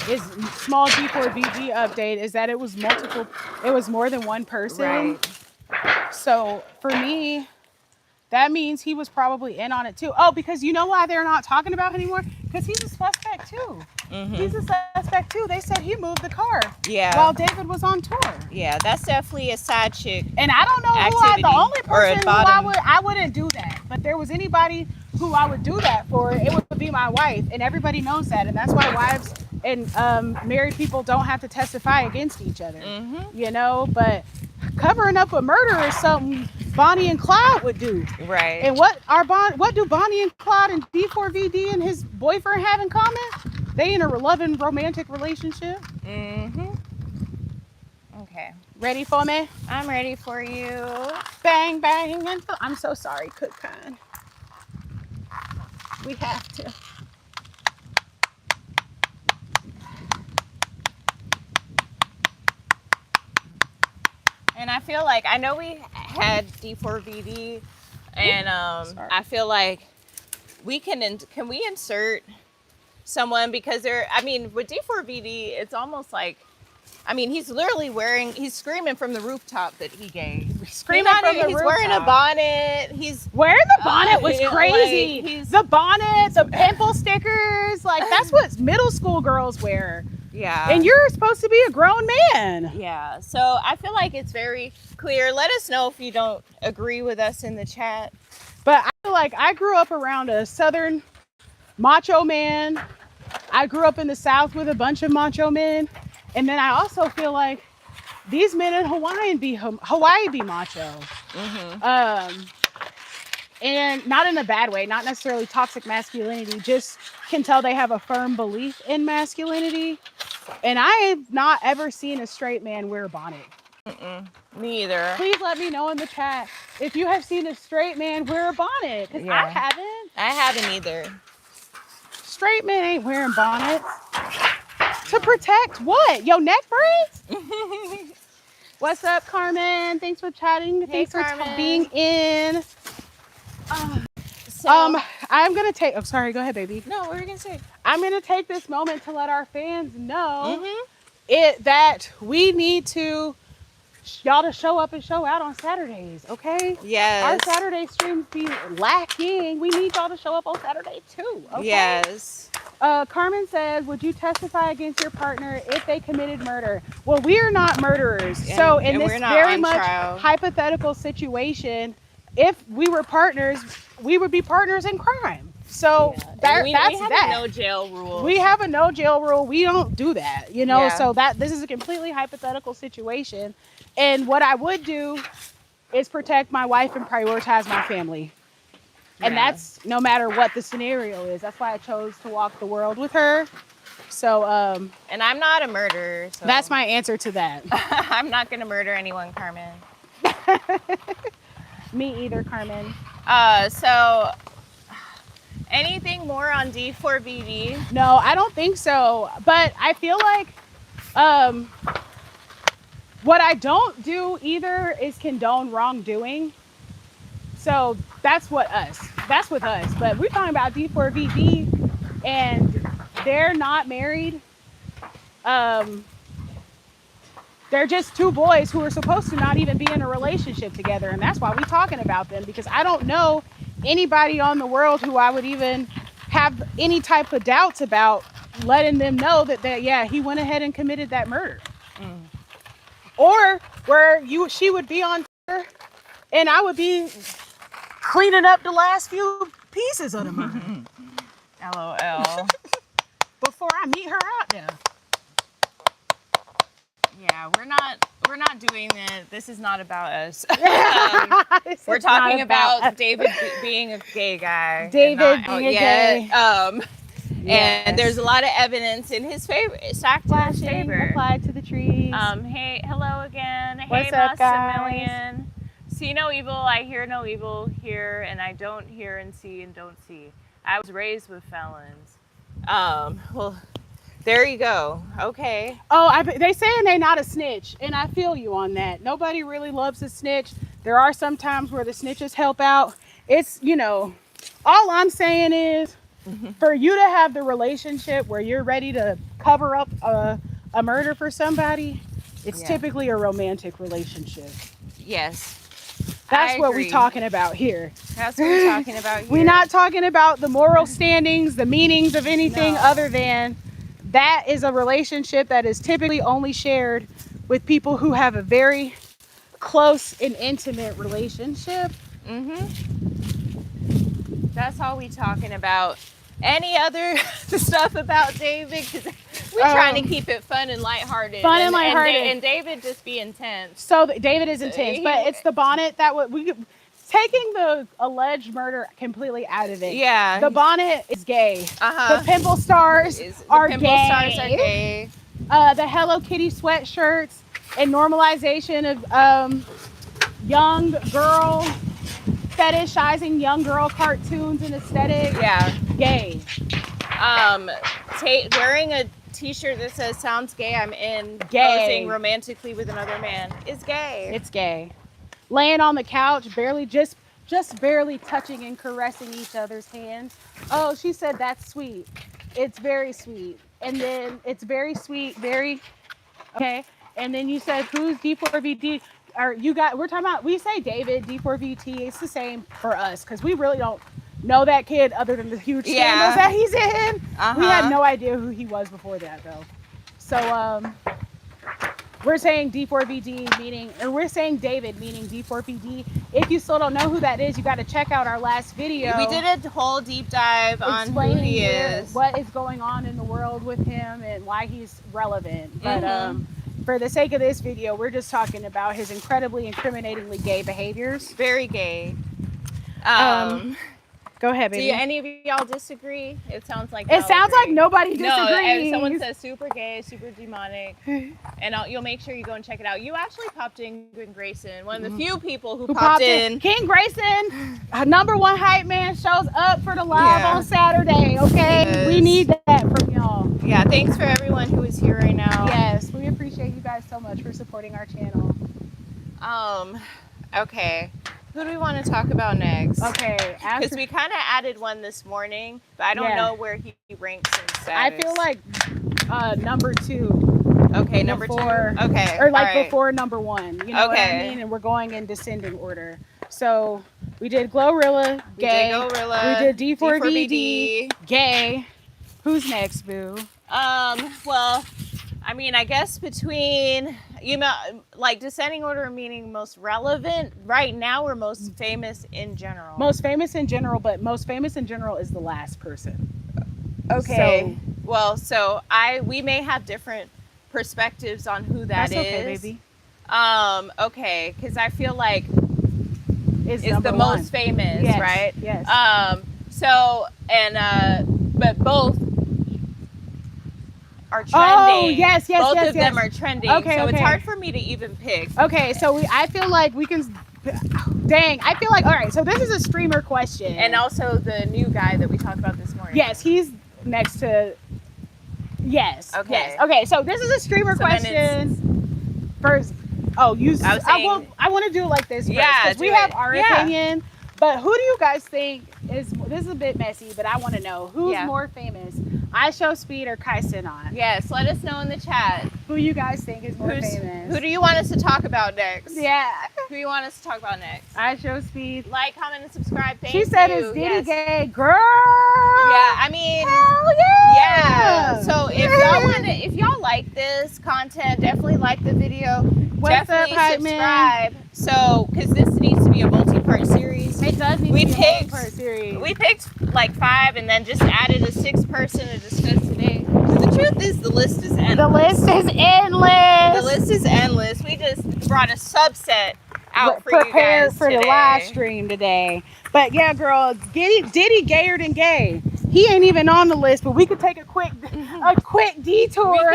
is small D4VG update is that it was more than one person. Right. So for me, that means he was probably in on it too. Oh, because you know why they're not talking about it anymore? Because he's a suspect too. Mm-hmm. He's a suspect too. They said he moved the car. Yeah. While David was on tour. Yeah, that's definitely a side chick. And I don't know the only person who I wouldn't do that. But there was anybody who I would do that for, it would be my wife. And everybody knows that. And that's why wives and married people don't have to testify against each other. Mm-hmm. You know, but covering up a murder is something Bonnie and Clyde would do. Right. And what do Bonnie and Clyde and D4VD and his boyfriend have in common? They in a loving romantic relationship. Mm-hmm. Okay. Ready for me? I'm ready for you. Bang, bang. I'm so sorry, Cook Kind. We have to. And I feel like, I know we had D4VD, and I feel like can we insert someone, because with D4VD, it's almost like, he's literally he's screaming from the rooftop that he gay. He's wearing a bonnet. He's wearing the bonnet was crazy. The bonnet, the pimple stickers, like that's what middle school girls wear. Yeah. And you're supposed to be a grown man. Yeah. So I feel like it's very clear. Let us know if you don't agree with us in the chat. But I feel like I grew up around a Southern macho man. I grew up in the South with a bunch of macho men. And then I also feel like these men in Hawaii be macho. Mm-hmm. And not in a bad way, not necessarily toxic masculinity, just can tell they have a firm belief in masculinity. And I have not ever seen a straight man wear a bonnet. Mm-mm. Me either. Please let me know in the chat if you have seen a straight man wear a bonnet, because I haven't. I haven't either. Straight men ain't wearing bonnets. To protect what? Your neck braids? What's up, Carmen? Thanks for chatting. Hey, Thanks for Carmen. Being in. I'm going to take... Oh, sorry. Go ahead, baby. No, what were you going to say? I'm going to take this moment to let our fans know that we need y'all to show up and show out on Saturdays, okay? Yes. Our Saturday streams be lacking. We need y'all to show up on Saturday, too, okay? Yes. Carmen says, would you testify against your partner if they committed murder? Well, we are not murderers. So in this very much hypothetical situation, if we were partners, we would be partners in crime. So that's we have a no jail rule. We have a no jail rule. We don't do that, you know? Yeah. So this is a completely hypothetical situation. And what I would do is protect my wife and prioritize my family. And that's no matter what the scenario is. That's why I chose to walk the world with her. So, and I'm not a murderer. So. That's my answer to that. I'm not going to murder anyone, Carmen. Me either, Carmen. So, anything more on D4VD? No, I don't think so. But I feel like what I don't do either is condone wrongdoing. So that's with us. But we're talking about D4VD, and they're not married. They're just two boys who are supposed to not even be in a relationship together. And that's why we're talking about them, because I don't know anybody on the world who I would even have any type of doubts about letting them know that he went ahead and committed that murder. Mm. Or where she would be on Twitter and I would be cleaning up the last few pieces of the mind. LOL. Before I meet her out there. Yeah, we're not doing it. This is not about us. We're talking about David being a gay guy. David being a gay. And there's a lot of evidence in his favor. Stacked in his favor. Applied to the trees. Hey, hello again. What's hey, up, Maximilian. See no evil, I hear no evil, hear and I don't hear and don't see. I was raised with felons. Well, there you go. Okay. Oh, they saying they not a snitch, and I feel you on that. Nobody really loves a snitch. There are some times where the snitches help out. It's, you know, all I'm saying is for you to have the relationship where you're ready to cover up a murder for somebody, it's typically a romantic relationship. Yes. That's what we're talking about here. That's what we're talking about here. We're not talking about the moral standings, the meanings of anything other than that is a relationship that is typically only shared with people who have a very close and intimate relationship. That's all we talking about. Any other stuff about David? Because we're trying to keep it fun and lighthearted. And David just be intense. So David is intense, but it's the bonnet that taking the alleged murder completely out of it. Yeah. The bonnet is gay. The pimple stars are gay. The Hello Kitty sweatshirts and normalization of young girl, fetishizing young girl cartoons and aesthetic. Yeah. Gay. Wearing a t-shirt that says "Sounds gay, I'm in." Gay. Posing romantically with another man is gay. It's gay. Laying on the couch, just barely touching and caressing each other's hands. Oh, she said that's sweet. It's very sweet. And then it's very sweet, very okay. And then you said who's D4VD? We're talking about, we say David, D4VT. It's the same for us because we really don't know that kid other than the huge scandals that he's in. We had no idea who he was before that though. So we're saying D4VD meaning, or we're saying David meaning D4VD. If you still don't know who that is, you got to check out our last video. We did a whole deep dive on who he is, what is going on in the world with him, and why he's relevant. But for the sake of this video, we're just talking about his incredibly incriminatingly gay behaviors. Very gay. Go ahead, baby. Do any of y'all disagree? It sounds like nobody disagrees. No, someone says super gay, super demonic, and you'll make sure you go and check it out. You actually popped in Grayson, one of the few people who popped in. King Grayson, #1 hype man, shows up for the live on Saturday. Okay, we need that from y'all. Yeah, thanks for everyone who is here right now. Yes, we appreciate you guys so much for supporting our channel. Okay. Who do we want to talk about next? Okay. Because we kind of added one this morning, but I don't know where he ranks in status. I feel like number 2. Okay, number 2. Okay. Or like before number 1. You know what I mean? And we're going in descending order. So we did GloRilla, gay. We did D4VD, gay. Who's next, boo? Well, I mean, I guess between, like descending order meaning most relevant right now or most famous in general? Most famous in general, but most famous in general is the last person. Okay. We may have different perspectives on who that is. That's okay, baby. Okay, because I feel like it's the most famous, right? Yes. But both are trending. Oh, yes. Both of them are trending. Okay, so it's hard for me to even pick. Okay, so I feel like we can. Dang, I feel like, all right, so this is a streamer question. And also the new guy that we talked about this morning. Yes, he's next to. Yes. Okay. Yes. Okay, so this is a streamer question. First, I want to do it like this first. Yeah, we have our opinion. But who do you guys think this is a bit messy, but I want to know who's more famous, iShowSpeed or Kai Cenat? Yes, let us know in the chat. Who you guys think is more famous? Who do you want us to talk about next? Yeah. Who do you want us to talk about next? iShowSpeed. Like, comment, and subscribe. Thank you. She said it's Diddy gay. Girl. Yeah, I mean. Hell yeah. Yeah. So if y'all like this content, definitely like the video. What's up, hype subscribe. man? So, because this needs to be a multi-part series. It does need to be a multi-part series. We picked like 5 and then just added a 6th person to discuss today. The truth is the list is endless. The list is endless. The list is endless. We just brought a subset out for you guys prepared for today. the live stream today. But yeah, girl, Diddy gayer than gay. He ain't even on the list, but we could take a quick detour.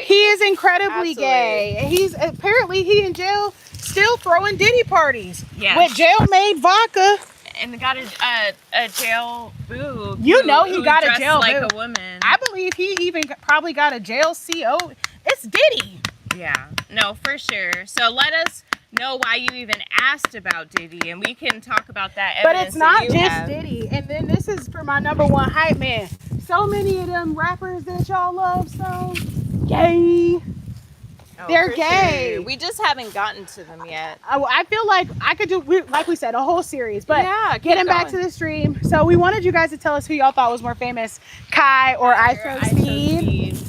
He is incredibly gay. He's he in jail still throwing Diddy parties with jailmade vodka. And got a jail boo. You know he got a jail like boo. A woman. I believe he even probably got a jail CO. It's Diddy. Yeah, no, for sure. So let us know why you even asked about Diddy, and we can talk about that. But it's not just Diddy. And then this is for my number 1 hype man. So many of them rappers that y'all love, so gay. They're gay. Sure. We just haven't gotten to them yet. I feel like I could do, like we said, a whole series. But yeah, getting back to the stream. So we wanted you guys to tell us who y'all thought was more famous, Kai or iShowSpeed.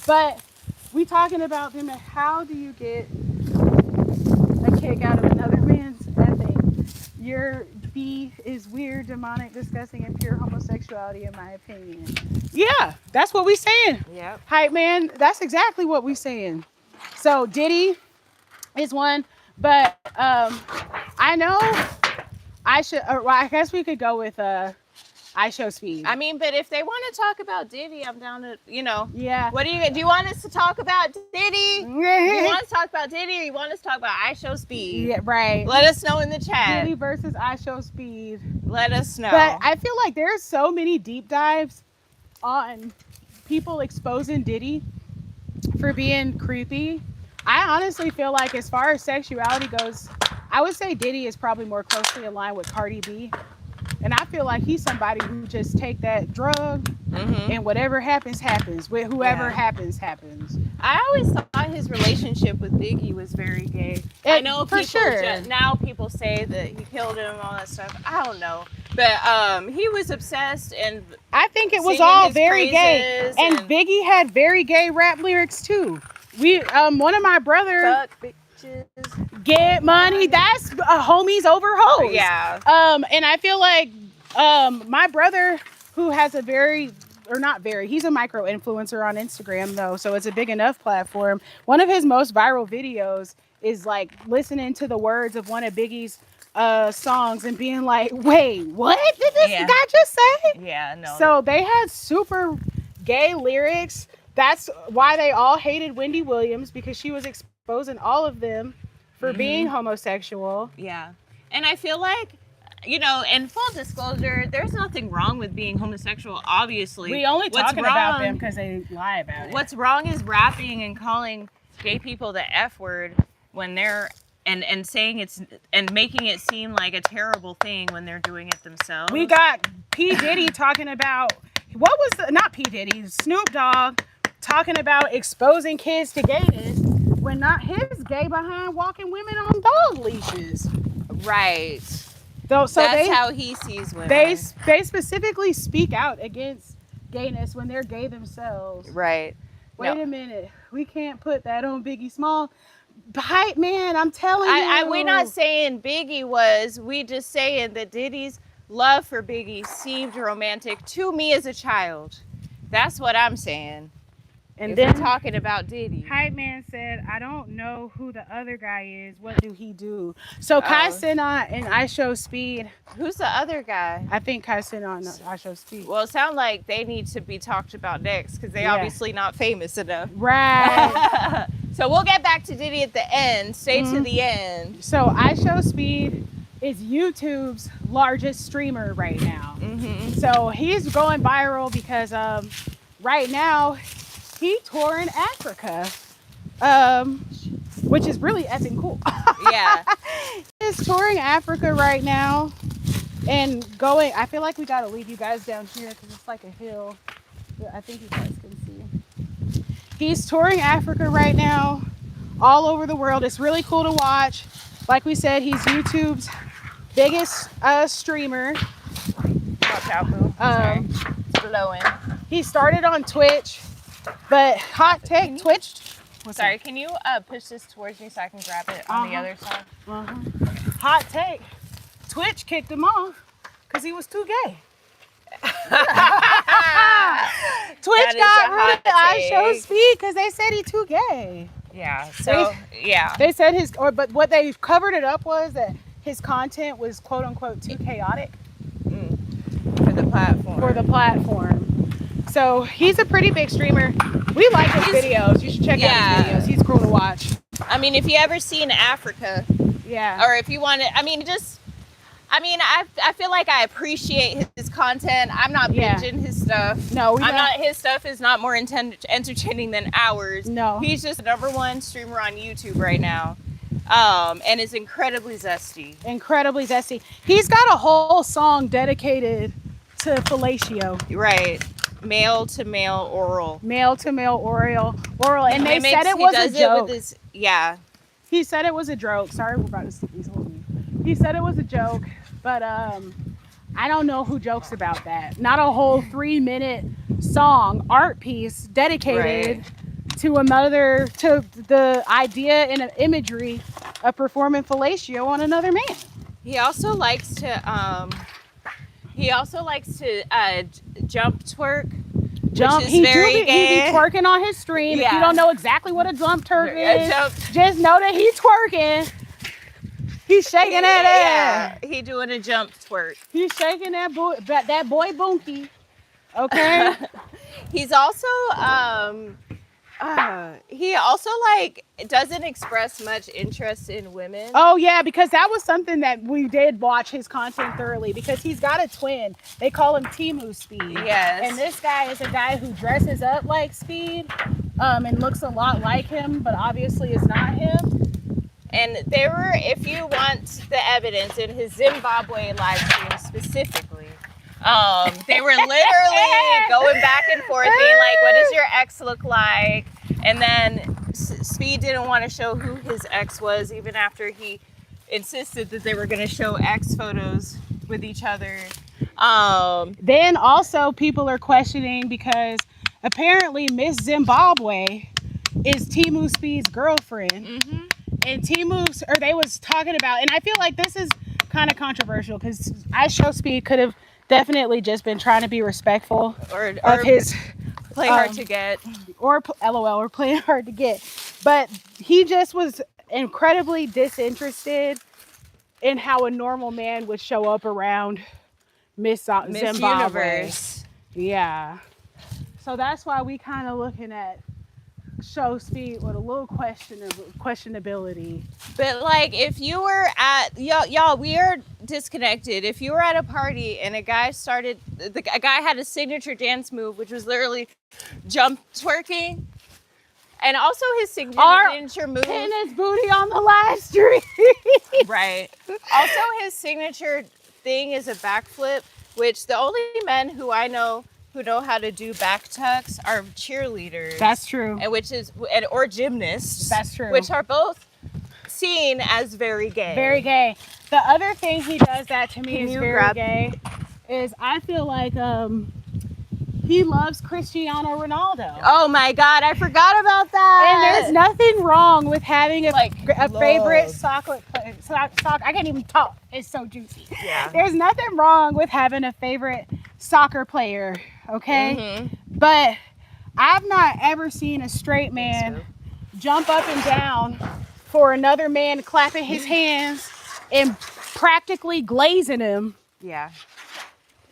But we talking about them and how do you get a kick out of another man's ethic? Your beef is weird, demonic, disgusting, and pure homosexuality, in my opinion. Yeah, that's what we saying. Yep. Hype man, that's exactly what we saying. So Diddy is one, but I know I guess we could go with iShowSpeed. I mean, but if they want to talk about Diddy, I'm down to, Yeah. What do you want us to talk about Diddy? Do you want us to talk about Diddy or you want us to talk about iShowSpeed? Yeah, right. Let us know in the chat. Diddy versus iShowSpeed. Let us know. But I feel like there's so many deep dives on people exposing Diddy for being creepy. I honestly feel like as far as sexuality goes, I would say Diddy is probably more closely aligned with Cardi B. And I feel like he's somebody who just take that drug and whatever happens, happens. With whoever happens. I always thought his relationship with Biggie was very gay. I know for sure. Now people say that he killed him and all that stuff. I don't know. But he was obsessed and I think it was all very gay. And Biggie had very gay rap lyrics too. One of my brothers fuck bitches, get money. That's homies over hoes. Yeah. And I feel like my brother, who has he's a micro influencer on Instagram though, so it's a big enough platform. One of his most viral videos is like listening to the words of one of Biggie's songs and being like, wait, what did this guy just say? Yeah, no. So they had super gay lyrics. That's why they all hated Wendy Williams, because she was exposing all of them for being homosexual. Yeah. And I feel like, in full disclosure, there's nothing wrong with being homosexual, obviously. We only talking about them because they lie about it. What's wrong is rapping and calling gay people the F word when they're and saying it's and making it seem like a terrible thing when they're doing it themselves. We got P. Diddy talking about not P. Diddy, Snoop Dogg talking about exposing kids to gayness when not his gay behind walking women on dog leashes. Right. So that's how he sees women. They specifically speak out against gayness when they're gay themselves. Right. Wait a minute. We can't put that on Biggie Small. Hype man, I'm telling you. We're not saying Biggie was. We just saying that Diddy's love for Biggie seemed romantic to me as a child. That's what I'm saying. And then talking about Diddy. Hype man said, I don't know who the other guy is. What do he do? So Kai Cenat and iShowSpeed. Who's the other guy? I think Kai Cenat and iShowSpeed. Well, it sounds like they need to be talked about next because they obviously not famous enough. Right. So we'll get back to Diddy at the end. Stay to the end. So iShowSpeed is YouTube's largest streamer right now. So he's going viral because right now he touring Africa, which is really effing cool. Yeah. He's touring Africa right now and going. I feel like we got to leave you guys down here because it's like a hill. I think you guys can see. He's touring Africa right now, all over the world. It's really cool to watch. Like we said, he's YouTube's biggest streamer. Watch out, boo. Sorry. It's blowing. He started on Twitch, but hot take, Twitch Sorry, can you push this towards me so I can grab it on the other side? Hot take. Twitch kicked him off because he was too gay. Twitch got rid of iShowSpeed because they said he too gay. Yeah. So they said but what they covered it up was that his content was quote unquote too chaotic for the platform. So he's a pretty big streamer. We like his videos. You should check out his videos. He's cool to watch. I mean, if you ever seen Africa, or if you want to, I feel like I appreciate his content. I'm not binging his stuff. No, his stuff is not more entertaining than ours. No. He's just the #1 streamer on YouTube right now. And is incredibly zesty. Incredibly zesty. He's got a whole song dedicated to fellatio. Right. Male to male oral. Male to male oral. And they said it was a joke. He said it was a joke. Sorry, we're about to see these holding. He said it was a joke, but I don't know who jokes about that. Not a whole 3-minute song, art piece dedicated to the idea and imagery of performing fellatio on another man. He also likes to jump twerk. He be twerking on his stream. If you don't know exactly what a jump twerk is, just know that he's twerking. He's shaking that ass. He doing a jump twerk. He's shaking that boy boonkie. Okay. He's also doesn't express much interest in women. Oh yeah, because that was something that we did watch his content thoroughly, because he's got a twin. They call him Temu Speed. Yes. And this guy is a guy who dresses up like Speed, and looks a lot like him, but obviously is not him. And they were, if you want the evidence, in his Zimbabwe live stream specifically, they were literally going back and forth being like, what does your ex look like? And then Speed didn't want to show who his ex was, even after he insisted that they were going to show ex photos with each other. Then also people are questioning, because apparently Miss Zimbabwe is Temu Speed's girlfriend. Mm-hmm. And they was talking about, and I feel like this is kind of controversial, because iShowSpeed could have definitely just been trying to be respectful of his play hard to get, or LOL, or playing hard to get. But he just was incredibly disinterested in how a normal man would show up around Miss Zimbabwe. Universe. Yeah. So that's why we kind of looking at ShowSpeed with a little questionability. But like, if you were at y'all, we are disconnected. If you were at a party and a guy had a signature dance move, which was literally jump twerking, and also his signature move, hitting his booty on the live stream. Right. Also, his signature thing is a backflip, which the only men who I know who know how to do back tucks are cheerleaders. That's true. Or gymnasts. That's true. Which are both seen as very gay. Very gay. The other thing he does that to me is very gay is, I feel like he loves Cristiano Ronaldo. Oh my God, I forgot about that. And there's nothing wrong with having a favorite soccer player. I can't even talk. It's so juicy. Yeah. There's nothing wrong with having a favorite soccer player, okay? Mm-hmm. But I've not ever seen a straight man jump up and down for another man clapping his hands and practically glazing him. Yeah.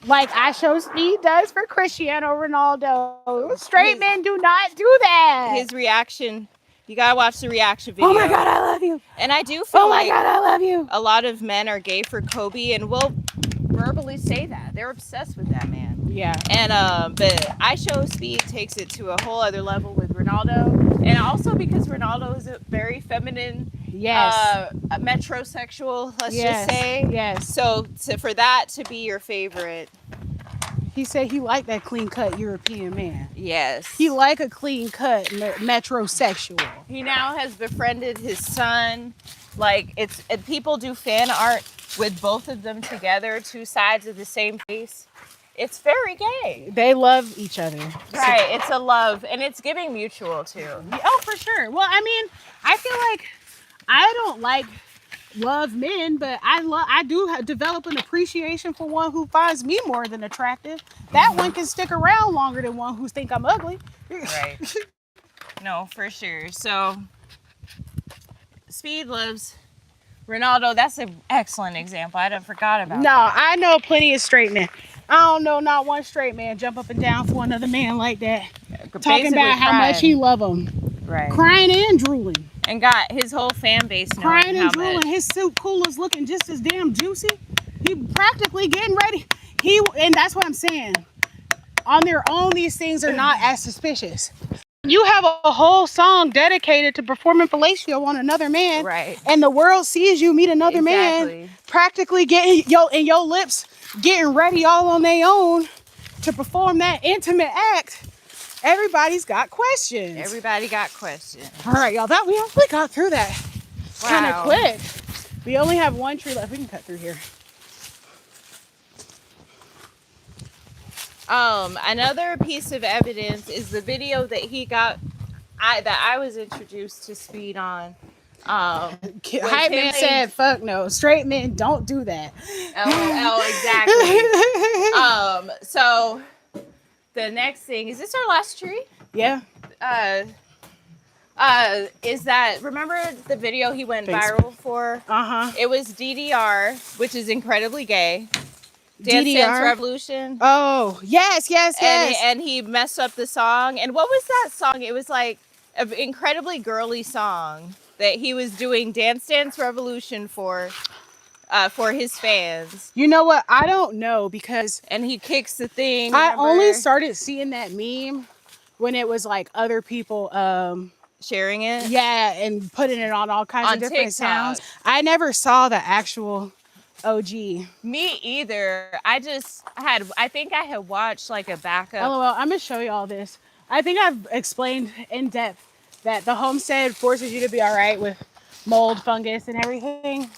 Like iShowSpeed does for Cristiano Ronaldo. Straight men do not do that. His reaction, you gotta watch the reaction video. Oh my God, I love you. And I do feel like, God, I love you. A lot of men are gay for Kobe and will verbally say that. They're obsessed with that man. Yeah. And but iShowSpeed takes it to a whole other level with Ronaldo. And also because Ronaldo is a very feminine, metrosexual, let's just say. Yes. So for that to be your favorite. He said he liked that clean cut European man. Yes. He like a clean cut metrosexual. He now has befriended his son. Like people do fan art with both of them together, two sides of the same face. It's very gay. They love each other. Right. It's a love, and it's giving mutual too. Oh, for sure. Well, I mean, I feel like I don't like love men, but I do develop an appreciation for one who finds me more than attractive. That one can stick around longer than one who think I'm ugly. Right. No, for sure. So Speed loves Ronaldo. That's an excellent example. I done forgot about that. I know plenty of straight men. I don't know not one straight man jump up and down for another man like that. Talking about how much he love him. Right. Crying and drooling. And got his whole fan base knowing Crying and how drooling. much. His suit cooler's looking just as damn juicy. He practically getting ready. And that's what I'm saying. On their own, these things are not as suspicious. You have a whole song dedicated to performing fellatio on another man, Right. and the world sees you meet another man, practically getting your lips getting ready all on their own to perform that intimate act. Everybody's got questions. Everybody got questions. All right, y'all. We actually got through that kind of Wow. quick. We only have one tree left. We can cut through here. Another piece of evidence is the video that he got, that I was introduced to Speed on. Hype man said, "Fuck no, straight men don't do that." Exactly. So the next thing is this our last tree? Yeah. Is that, remember the video he went viral for? It was DDR, which is incredibly gay. Dance Dance Revolution. Oh, yes. And he messed up the song. And what was that song? It was like an incredibly girly song that he was doing Dance Dance Revolution for his fans. You know what? I don't know because... And he kicks the thing. I only started seeing that meme when it was like other people... sharing it? Yeah, and putting it on all kinds of different TikTok. sounds. I never saw the actual... OG. Me either. I think I had watched like a backup. LOL, I'm gonna show you all this. I think I've explained in depth that the homestead forces you to be all right with mold, fungus, and everything.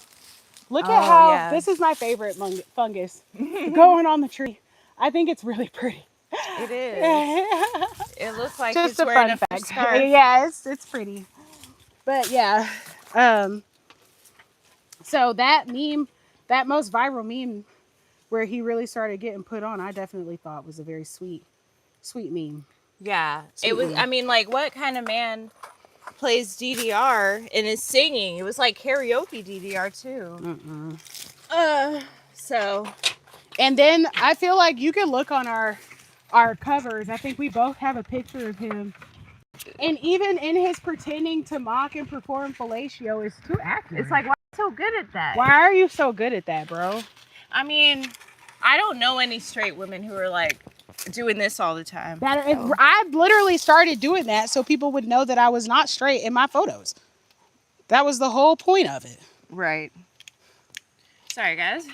Look at how this is my favorite fungus going on the tree. I think it's really pretty. It is. It looks like Just it's a wearing fun a fact. scarf. Yeah, it's pretty. But yeah, so that meme. That most viral meme where he really started getting put on, I definitely thought was a very sweet meme. Yeah. Sweet It was, meme. I mean, like, what kind of man plays DDR and is singing? It was like karaoke DDR too. So. And then I feel like you can look on our covers. I think we both have a picture of him. And even in his pretending to mock and perform fellatio is too accurate. It's like, why are you so good at that? Why are you so good at that, bro? I mean, I don't know any straight women who are like doing this all the time. I literally started doing that so people would know that I was not straight in my photos. That was the whole point of it. Right. Sorry, guys.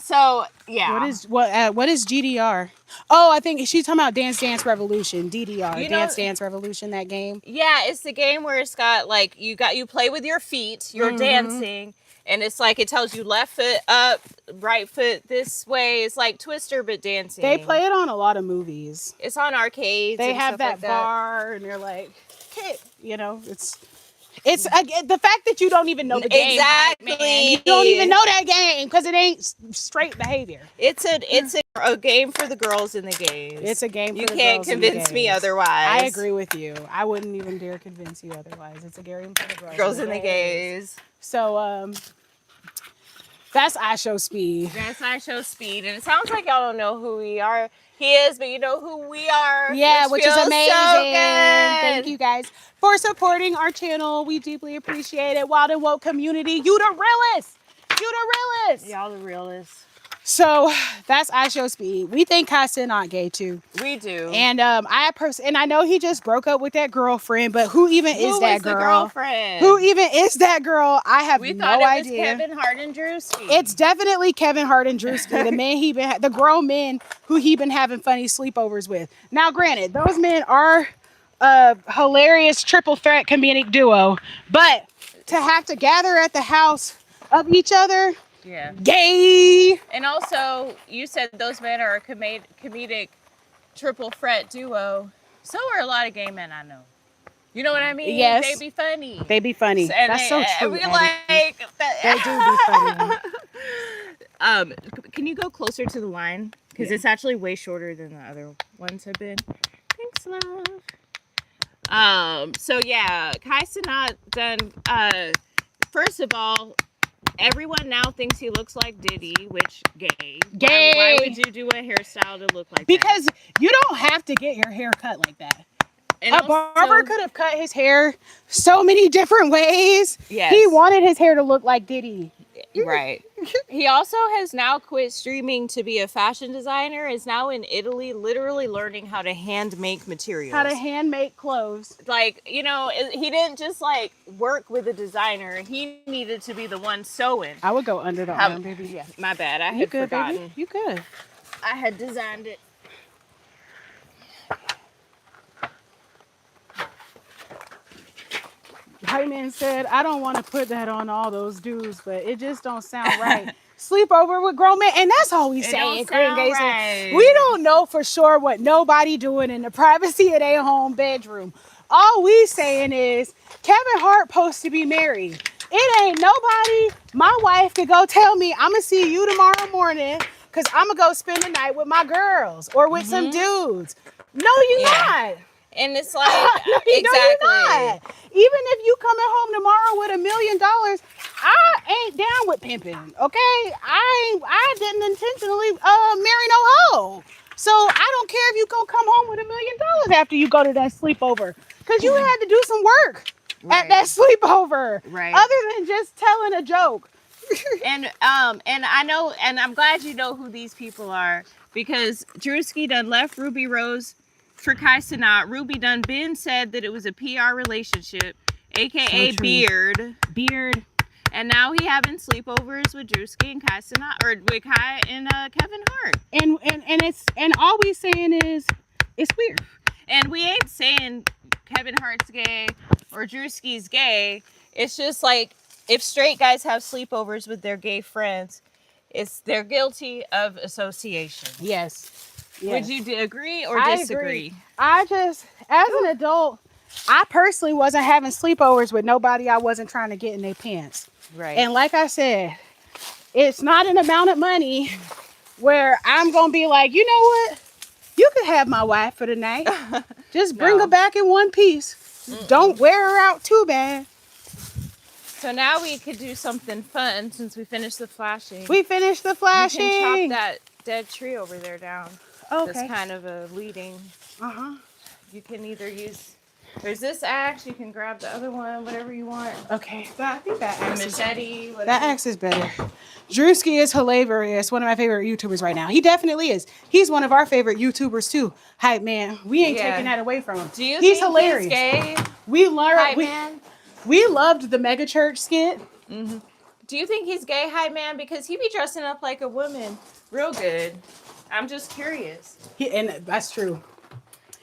So yeah. What is GDR? Oh, I think she's talking about Dance Dance Revolution. DDR. Dance Dance Revolution, that game. Yeah, it's the game where it's got like you play with your feet, you're dancing, and it's like it tells you left foot up, right foot this way. It's like Twister but dancing. They play it on a lot of movies. It's on arcades. They have that bar and they're like, hey, you know, it's the fact that you don't even know the game. Exactly. Man, you don't even know that game because it ain't straight behavior. It's a game for the girls in the games. It's a game for you the can't girls in the convince me games. otherwise. I agree with you. I wouldn't even dare convince you otherwise. It's a game for the girls in the gays. So that's iShowSpeed. That's iShowSpeed. And it sounds like y'all don't know who we are. He is, but you know who we are. Yeah, which is feels amazing. So good. Thank you guys for supporting our channel. We deeply appreciate it. Wild and woke community, you the realest. You the realest. Y'all the realest. So that's iShowSpeed. We think Kai Cenat gay too. We do. And I know he just broke up with that girlfriend, but who even is that girl? The girlfriend? Who even is that girl? I have we no thought it idea. Was Kevin Hart and Drewski. It's definitely Kevin Hart and Drewski, the man the grown men who he been having funny sleepovers with. Now, granted, those men are a hilarious triple threat comedic duo, but to have to gather at the house of each other Yeah. Gay. And also, you said those men are a comedic triple threat duo. So are a lot of gay men I know. You know what I mean? Yes. They be funny. They be funny. And That's so true. We like they do be funny. Can you go closer to the line? Because it's actually way shorter than the other ones have been. Thanks, love. So yeah, Kai Cenat done. First of all, everyone now thinks he looks like Diddy, which gay. Why would you do a hairstyle to look like because that? Because you don't have to get your hair cut like that. And a barber could have cut his hair so many different ways. Yes. He wanted his hair to look like Diddy. Right. He also has now quit streaming to be a fashion designer. Is now in Italy literally learning how to hand make materials. How to hand make clothes. Like, you know, he didn't just like work with a designer. He needed to be the one sewing. I would go under the arm, baby. Yeah, my bad. I had forgotten. Baby. You good. I had designed it. White man said, I don't want to put that on all those dudes, but it just don't sound right. Sleepover with grown men, and that's all we say. Right. We don't know for sure what nobody doing in the privacy of their home bedroom. All we saying is Kevin Hart supposed to be married. It ain't nobody. My wife could go tell me I'm gonna see you tomorrow morning because I'm gonna go spend the night with my girls or with some dudes. No, you're not. And it's like, no, exactly. You're not. Even if you coming home tomorrow with $1 million, I ain't down with pimping, okay? I didn't intentionally marry no hoe. So I don't care if you gonna come home with $1 million after you go to that sleepover. Because you had to do some work at that sleepover. Right. Other than just telling a joke. And I know, and I'm glad you know who these people are, because Drewski done left Ruby Rose for Kai Cenat. Ruby done been said that it was a PR relationship, aka Beard. And now he having sleepovers with Drewski and Kai Cenat, or with Kai and Kevin Hart. And all we saying is it's weird. And we ain't saying Kevin Hart's gay or Drewski's gay. It's just like, if straight guys have sleepovers with their gay friends, they're guilty of association. Yes. Would you agree or disagree? Agree. I just, as an adult, I personally wasn't having sleepovers with nobody I wasn't trying to get in their pants. Right. And like I said, it's not an amount of money where I'm going to be like, you know what? You could have my wife for the night. Just bring her back in one piece. Don't wear her out too bad. So now we could do something fun since we finished the flashing. We finished the flashing. You can chop that dead tree over there down. Okay. That's kind of a leading. Uh-huh. You can either use, there's this axe, you can grab the other one, whatever you want. Okay. I think that axe machete. That axe is better. Drewski is hilarious. One of my favorite YouTubers right now. He definitely is. He's one of our favorite YouTubers too. Hype man. We ain't taking that away from him. Do you He's think hilarious. He's gay? We learned. Hype man? We loved the mega church skit. Mm-hmm. Do you think he's gay, hype man? Because he be dressing up like a woman real good. I'm just curious. And that's true.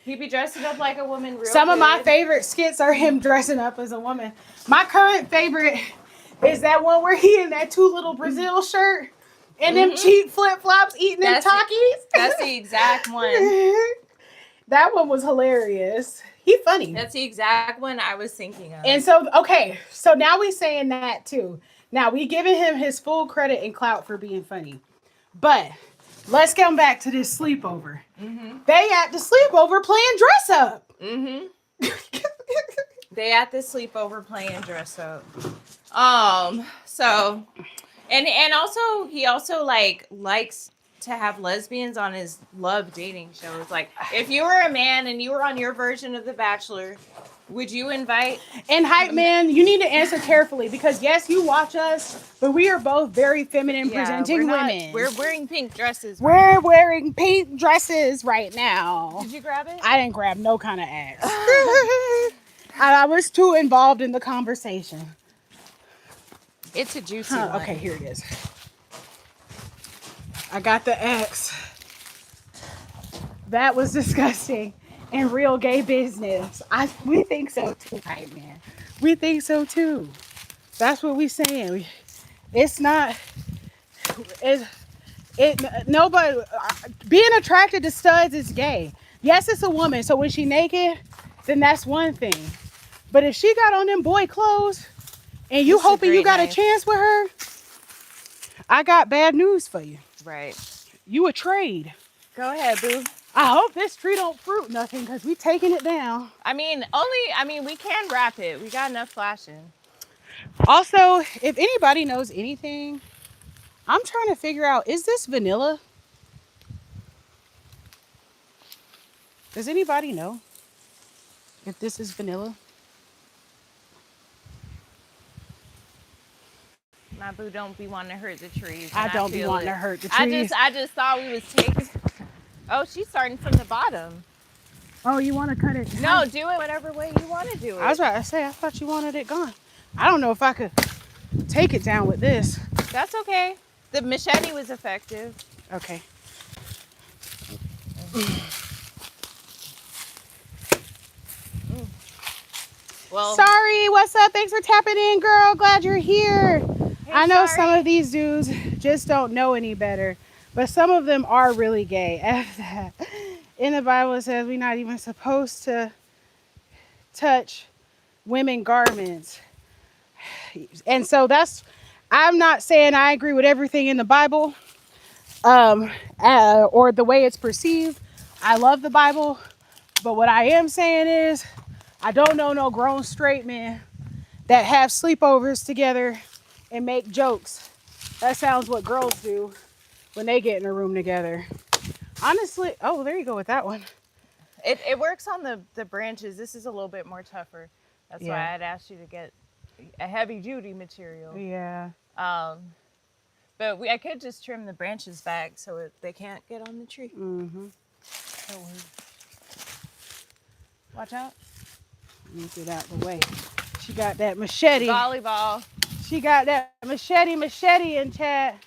He be dressing up like a woman real Some good. of my favorite skits are him dressing up as a woman. My current favorite is that one where he in that Too Little Brazil shirt and them cheap flip-flops eating them Takis. That's the exact one. That one was hilarious. He funny. That's the exact one I was thinking of. And so, okay, so now we saying that too. Now we giving him his full credit and clout for being funny. But let's come back to this sleepover. Mm-hmm. They at the sleepover playing dress up. Mm-hmm. They at the sleepover playing dress up. So, and also he also likes to have lesbians on his love dating shows. Like, if you were a man and you were on your version of The Bachelor, would you invite? And hype man, you need to answer carefully because yes, you watch us, but we are both very feminine presenting women. We're wearing pink dresses. We're wearing pink dresses right now. Did you grab it? I didn't grab no kind of axe. I was too involved in the conversation. It's a juicy one. Okay, here it is. I got the axe. That was disgusting and real gay business. We think so too, right, man. We think so too. That's what we saying. It's not nobody being attracted to studs is gay. Yes, it's a woman, so when she naked, then that's one thing. But if she got on them boy clothes and you hoping you got a chance with her, I got bad news for you. Right. You a trade. Go ahead, boo. I hope this tree don't fruit nothing because we taking it down. I mean, we can wrap it. We got enough flashing. Also, if anybody knows anything, I'm trying to figure out, is this vanilla? Does anybody know if this is vanilla? My boo don't be wanting to hurt the trees. I don't be wanting to hurt the trees. I just thought we was taking. Oh, she's starting from the bottom. Oh, you want to cut it? No, do it whatever way you want to do it. I was about to say, I thought you wanted it gone. I don't know if I could take it down with this. That's okay. The machete was effective. Okay. Well, sorry, what's up? Thanks for tapping in, girl. Glad you're here. Hey, I know some of these dudes just don't know any better, but some of them are really gay. In the Bible, it says we're not even supposed to touch women garments. And so I'm not saying I agree with everything in the Bible or the way it's perceived. I love the Bible, but what I am saying is I don't know no grown straight men that have sleepovers together and make jokes. That sounds what girls do when they get in a room together. Honestly, oh, there you go with that one. It works on the branches. This is a little bit more tougher. That's why I'd asked you to get a heavy duty material. Yeah. But I could just trim the branches back so they can't get on the tree. Mm-hmm. Watch out. Let me get out of the way. She got that machete. Volleyball. She got that machete in chat.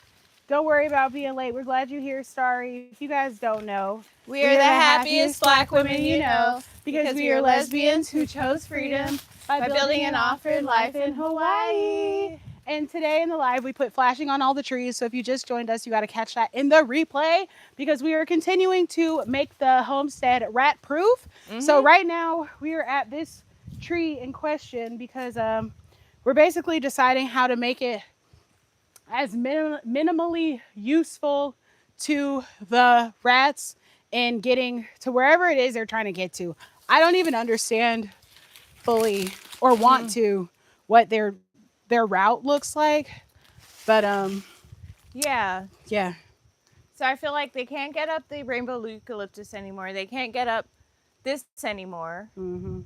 Don't worry about being late. We're glad you're here, Starry. If you guys don't know, we are the happiest Black women you know because we are lesbians who chose freedom by building an offered life in Hawaii. And today in the live, we put flashing on all the trees. So if you just joined us, you got to catch that in the replay because we are continuing to make the homestead rat proof. Mm-hmm. So right now we are at this tree in question because we're basically deciding how to make it as minimally useful to the rats and getting to wherever it is they're trying to get to. I don't even understand fully or want to what their route looks like, but yeah. So I feel like they can't get up the rainbow eucalyptus anymore. They can't get up this anymore. Mm-hmm.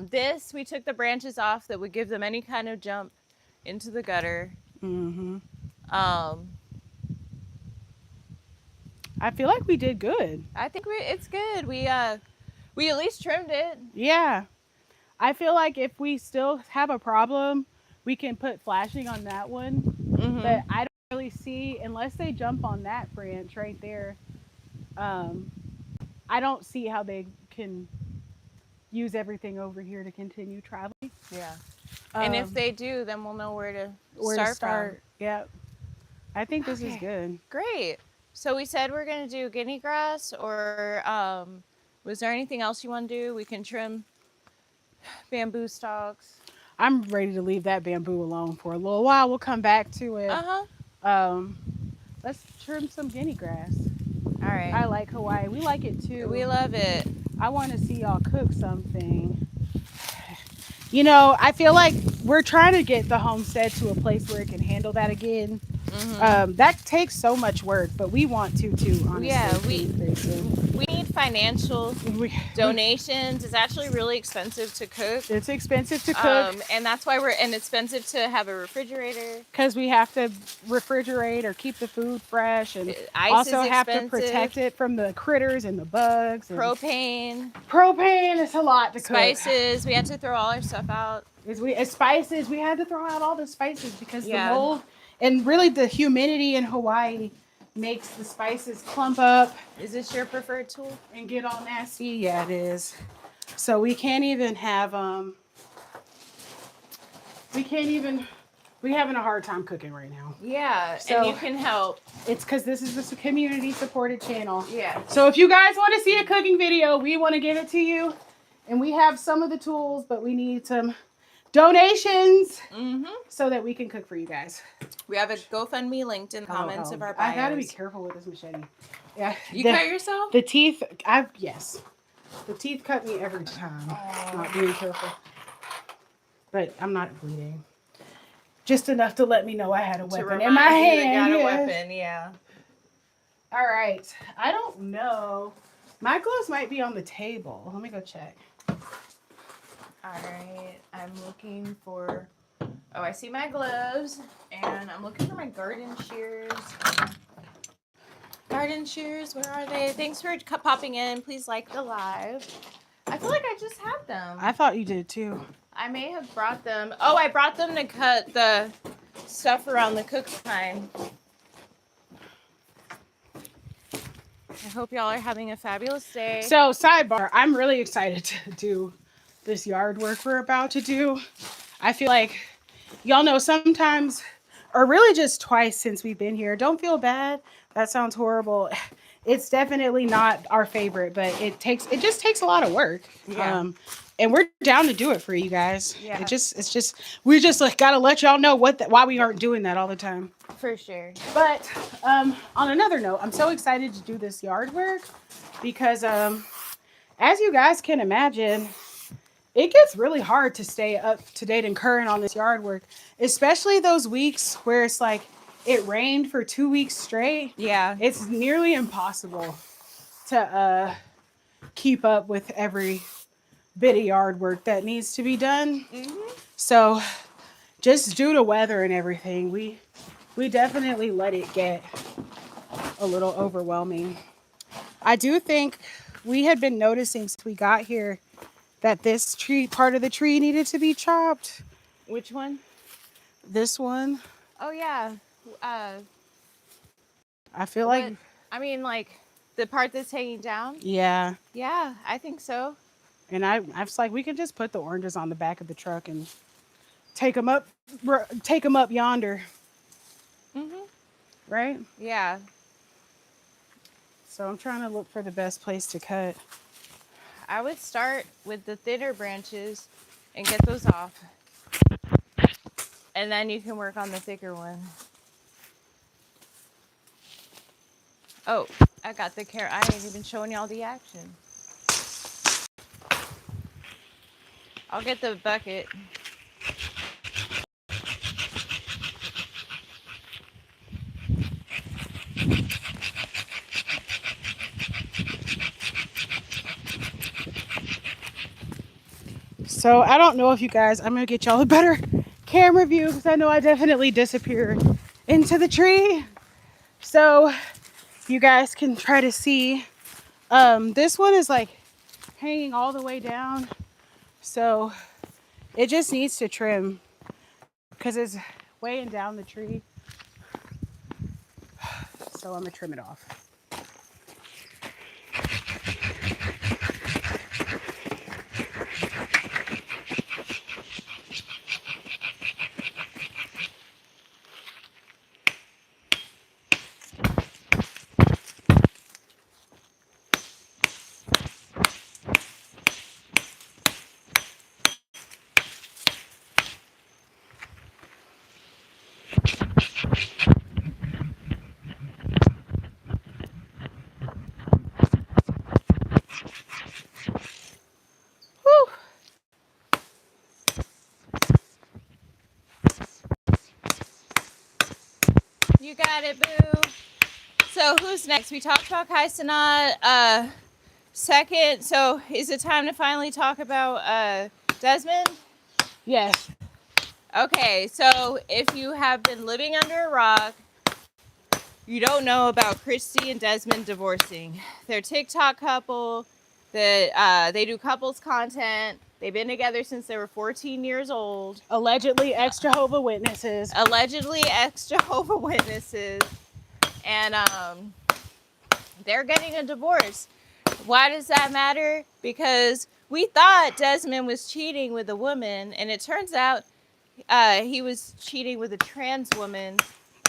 This, we took the branches off that would give them any kind of jump into the gutter. Mm-hmm. I feel like we did good. I think it's good. We at least trimmed it. Yeah. I feel like if we still have a problem, we can put flashing on that one. Mm-hmm. But I don't really see, unless they jump on that branch right there, I don't see how they can use everything over here to continue traveling. Yeah. And if they do, then we'll know where to start from. Yeah. I think this is good. Great. So we said we're going to do guinea grass, or was there anything else you want to do? We can trim bamboo stalks. I'm ready to leave that bamboo alone for a little while. We'll come back to it. Let's trim some guinea grass. All right. I like Hawaii. We like it too. We love it. I want to see y'all cook something. You know, I feel like we're trying to get the homestead to a place where it can handle that again. Mm-hmm. That takes so much work, but we want to too, honestly. Yeah, we need financial donations. It's actually really expensive to cook. It's expensive to cook. And that's why and it's expensive to have a refrigerator. Because we have to refrigerate or keep the food fresh, and also have to protect it from the critters and the bugs. And propane is a lot to cook. Spices, we had to throw all our stuff out. Spices, we had to throw out all the spices because the mold and really the humidity in Hawaii makes the spices clump up. Is this your preferred tool? And get all nasty. Yeah, it is. So we can't even have we having a hard time cooking right now. Yeah, So, and you can help. It's because this is a community supported channel. Yeah. So if you guys want to see a cooking video, we want to give it to you. And we have some of the tools, but we need some donations so that we can cook for you guys. We have a GoFundMe linked in the comments of our bios. I gotta be careful with this machete. Yeah. You cut yourself? The teeth, yes. The teeth cut me every time. Not being careful. But I'm not bleeding. Just enough to let me know I had a weapon in my hand. You got a weapon, yeah. All right. I don't know. My gloves might be on the table. Let me go check. All right. I'm looking for... Oh, I see my gloves. And I'm looking for my garden shears. Garden shears, where are they? Thanks for popping in. Please like the live. I feel like I just had them. I thought you did too. I may have brought them. Oh, I brought them to cut the stuff around the cook time. I hope y'all are having a fabulous day. So, sidebar, I'm really excited to do this yard work we're about to do. I feel like, y'all know sometimes, or really just twice since we've been here, don't feel bad. That sounds horrible. It's definitely not our favorite, but it just takes a lot of work. Yeah. And we're down to do it for you guys. Yeah. We just like gotta let y'all know why we aren't doing that all the time. For sure. But on another note, I'm so excited to do this yard work because as you guys can imagine, it gets really hard to stay up to date and current on this yard work, especially those weeks where it's like it rained for 2 weeks straight. Yeah. It's nearly impossible to keep up with every bit of yard work that needs to be done. So just due to weather and everything, we definitely let it get a little overwhelming. I do think we had been noticing since we got here that this part of the tree needed to be chopped. Which one? This one. Oh, yeah. I feel like... I mean, like, the part that's hanging down? Yeah. Yeah, I think so. And I was like, we could just put the oranges on the back of the truck and take them up yonder. Right? Yeah. So I'm trying to look for the best place to cut. I would start with the thinner branches and get those off. And then you can work on the thicker one. Oh, I got the carrot. I ain't even showing y'all the action. I'll get the bucket. So I don't know if you guys, I'm going to get y'all a better camera view because I know I definitely disappeared into the tree. So you guys can try to see. This one is like hanging all the way down. So it just needs to trim because it's weighing down the tree. So I'm going to trim it off. You got it, boo. So who's next? We talked about Kai Cenat. Second, so is it time to finally talk about Desmond? Yes. Okay, so if you have been living under a rock, you don't know about Christy and Desmond divorcing. They're a TikTok couple that they do couples content. They've been together since they were 14 years old. Allegedly ex-Jehovah's Witnesses. Allegedly ex-Jehovah's Witnesses. And they're getting a divorce. Why does that matter? Because we thought Desmond was cheating with a woman, and it turns out he was cheating with a trans woman.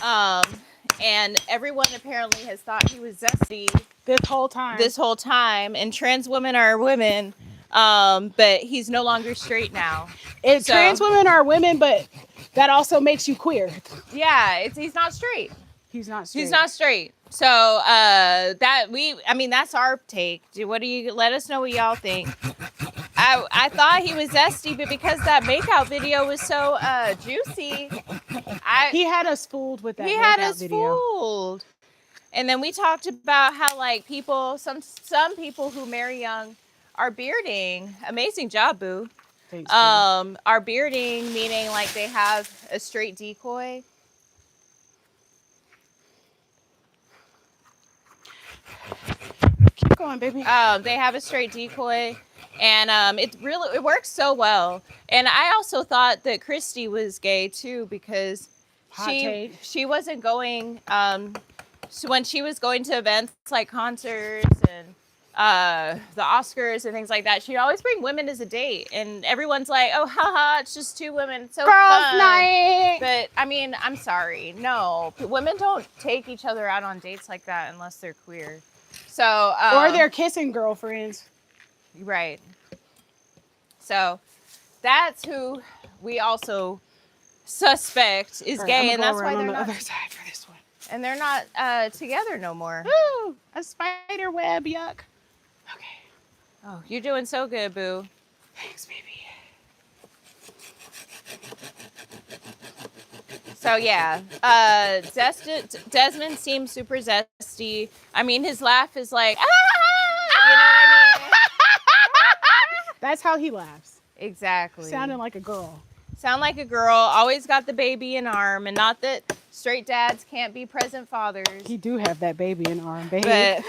And everyone apparently has thought he was zesty this whole time. And trans women are women. But he's no longer straight now. Trans women are women, but that also makes you queer. Yeah, he's not straight. He's not straight. He's not straight. So that's our take. What do you let us know what y'all think? I thought he was zesty, but because that makeout video was so juicy, he had us fooled with that. He had us fooled. And then we talked about how like some people who marry young are bearding. Amazing job, boo. Thanks, are bearding, meaning like they have a straight decoy. Keep going, baby. They have a straight decoy, and it works so well. And I also thought that Christy was gay too, because she wasn't going so when she was going to events like concerts and the Oscars and things like that, she'd always bring women as a date, and everyone's like, oh haha, it's just two women, it's so girls fun. Night. But I mean, I'm sorry, no, women don't take each other out on dates like that unless they're queer. So or they're kissing girlfriends. Right. So that's who we also suspect is gay, and that's why they're on the not other side for this one. And they're not together no more. Ooh, a spider web, yuck. Okay. Oh, you're doing so good, boo. Thanks, baby. So yeah, Desmond seems super zesty. I mean, his laugh is like, ah! You know what I mean? That's how he laughs. Exactly. Sounding like a girl. Sound like a girl. Always got the baby in arm, and not that straight dads can't be present fathers. He do have that baby in arm, baby.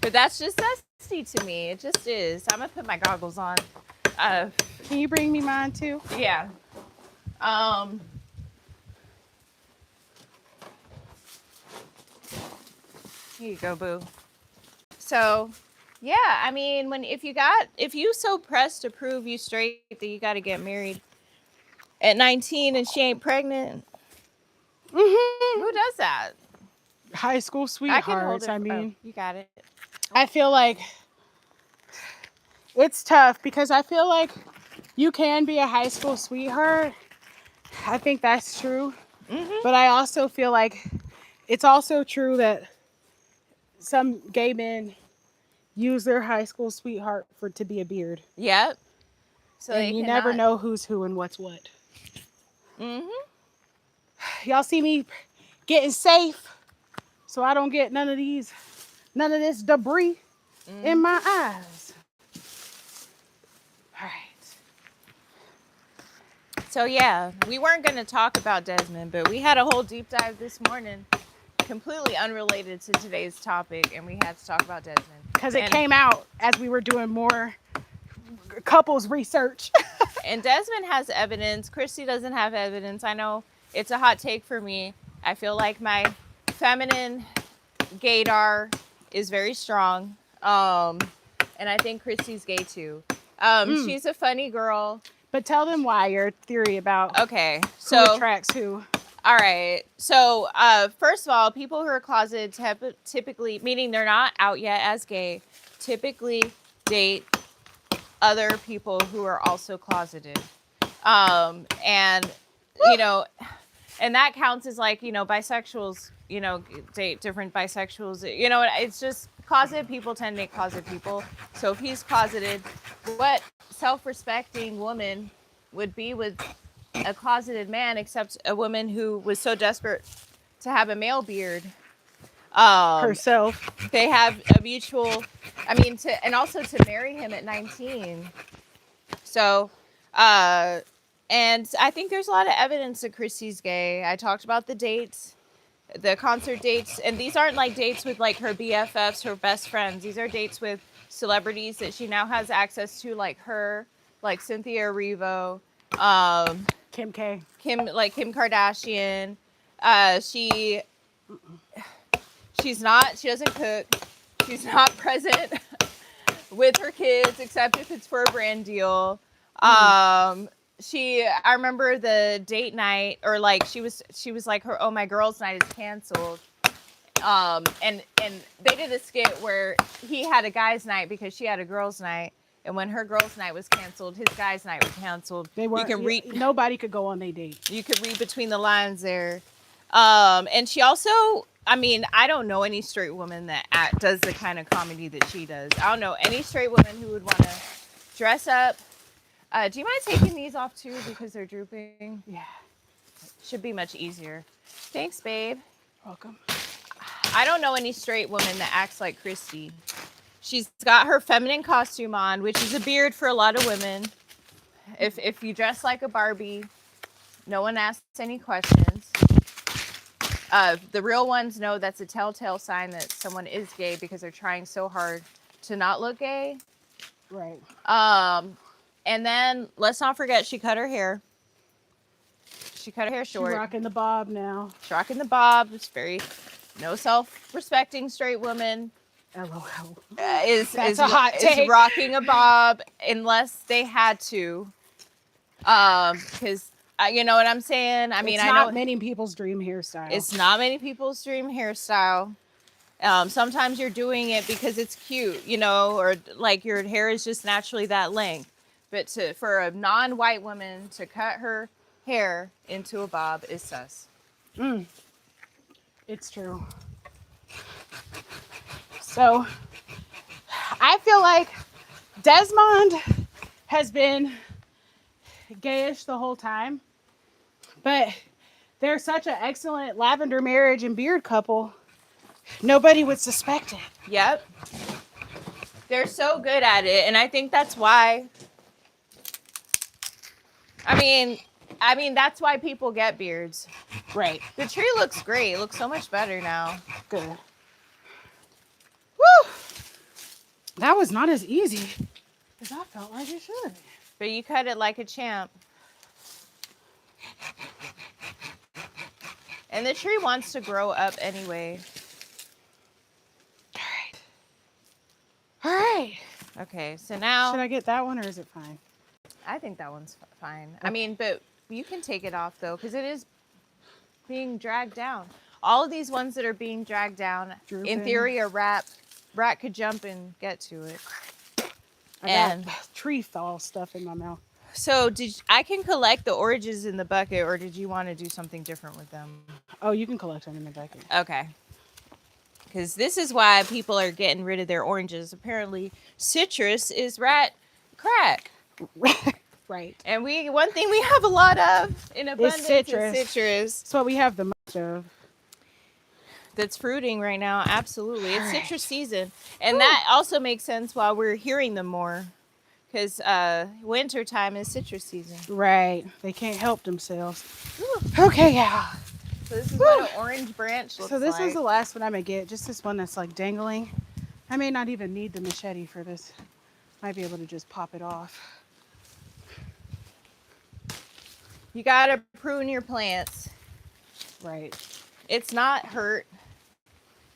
But that's just zesty to me. It just is. I'm gonna put my goggles on. Can you bring me mine too? Yeah. Here you go, boo. So, yeah, I mean, if you so pressed to prove you straight that you got to get married at 19 and she ain't pregnant, who does that? High school sweethearts. I mean, you got it. I feel like it's tough because I feel like you can be a high school sweetheart. I think that's true. But I also feel like it's also true that some gay men use their high school sweetheart to be a beard. Yep. So and you never know who's who and what's what. Y'all see me getting safe so I don't get none of this debris in my eyes. All right. So yeah, we weren't going to talk about Desmond, but we had a whole deep dive this morning, completely unrelated to today's topic, and we had to talk about Desmond. Because it came out as we were doing more couples research. And Desmond has evidence. Christy doesn't have evidence. I know it's a hot take for me. I feel like my feminine gaydar is very strong. And I think Christy's gay too. She's a funny girl. But tell them why, your theory about who attracts who. All right. So, first of all, people who are closeted typically, meaning they're not out yet as gay, typically date other people who are also closeted. And, you know, and that counts as like, you know, bisexuals, you know, date different bisexuals. You know, it's just closeted people tend to date closeted people. So if he's closeted, what self-respecting woman would be with a closeted man except a woman who was so desperate to have a male beard herself? They have a mutual, and also to marry him at 19. So, and I think there's a lot of evidence that Christy's gay. I talked about the dates, the concert dates, and these aren't like dates with like her BFFs, her best friends. These are dates with celebrities that she now has access to, like her, like Cynthia Erivo, Kim Kardashian. She doesn't cook. She's not present with her kids except if it's for a brand deal. I remember the date night, or like she was like, her, oh, my girls' night is canceled. And they did a skit where he had a guys' night because she had a girls' night. And when her girls' night was canceled, his guys' night was canceled. They weren't. You can read. Nobody could go on their date. You could read between the lines there. And she also, I mean, I don't know any straight woman that does the kind of comedy that she does. I don't know any straight woman who would want to dress up. Do you mind taking these off too because they're drooping? Yeah. Should be much easier. Thanks, babe. Welcome. I don't know any straight woman that acts like Christy. She's got her feminine costume on, which is a beard for a lot of women. If you dress like a Barbie, no one asks any questions. The real ones know that's a telltale sign that someone is gay because they're trying so hard to not look gay. Right. And then let's not forget she cut her hair. She cut her hair short. She's rocking the bob now. She's rocking the bob. It's very no self-respecting straight woman. LOL. Is a hot take. Is rocking a bob unless they had to. Because you know what I'm saying? I mean, it's I know not many people's dream hairstyle. It's not many people's dream hairstyle. Sometimes you're doing it because it's cute, you know, or like your hair is just naturally that length. But for a non-white woman to cut her hair into a bob is sus. It's true. So I feel like Desmond has been gayish the whole time, but they're such an excellent lavender marriage and beard couple. Nobody would suspect it. Yep. They're so good at it. And I think that's why, I mean, that's why people get beards. Right. The tree looks great. It looks so much better now. Good. Woo! That was not as easy as I felt like it should. But you cut it like a champ. And the tree wants to grow up anyway. All right. Okay, so now... Should I get that one or is it fine? I think that one's fine. Okay. I mean, but you can take it off though, because it is being dragged down. All of these ones that are being dragged down, in theory, a rat could jump and get to it. I got tree fall stuff in my mouth. So I can collect the oranges in the bucket, or did you want to do something different with them? Oh, you can collect them in the bucket. Okay. Because this is why people are getting rid of their oranges. Apparently, citrus is rat crack. Right. And one thing we have a lot of in abundance is citrus. That's what we have the most of. That's fruiting right now. Absolutely. It's citrus season. And that also makes sense while we're hearing them more. Because winter time is citrus season. Right. They can't help themselves. Okay, yeah. So this is what an orange branch looks like. So this is the last one I'm going to get. Just this one that's like dangling. I may not even need the machete for this. Might be able to just pop it off. You got to prune your plants. Right. It's not hurt.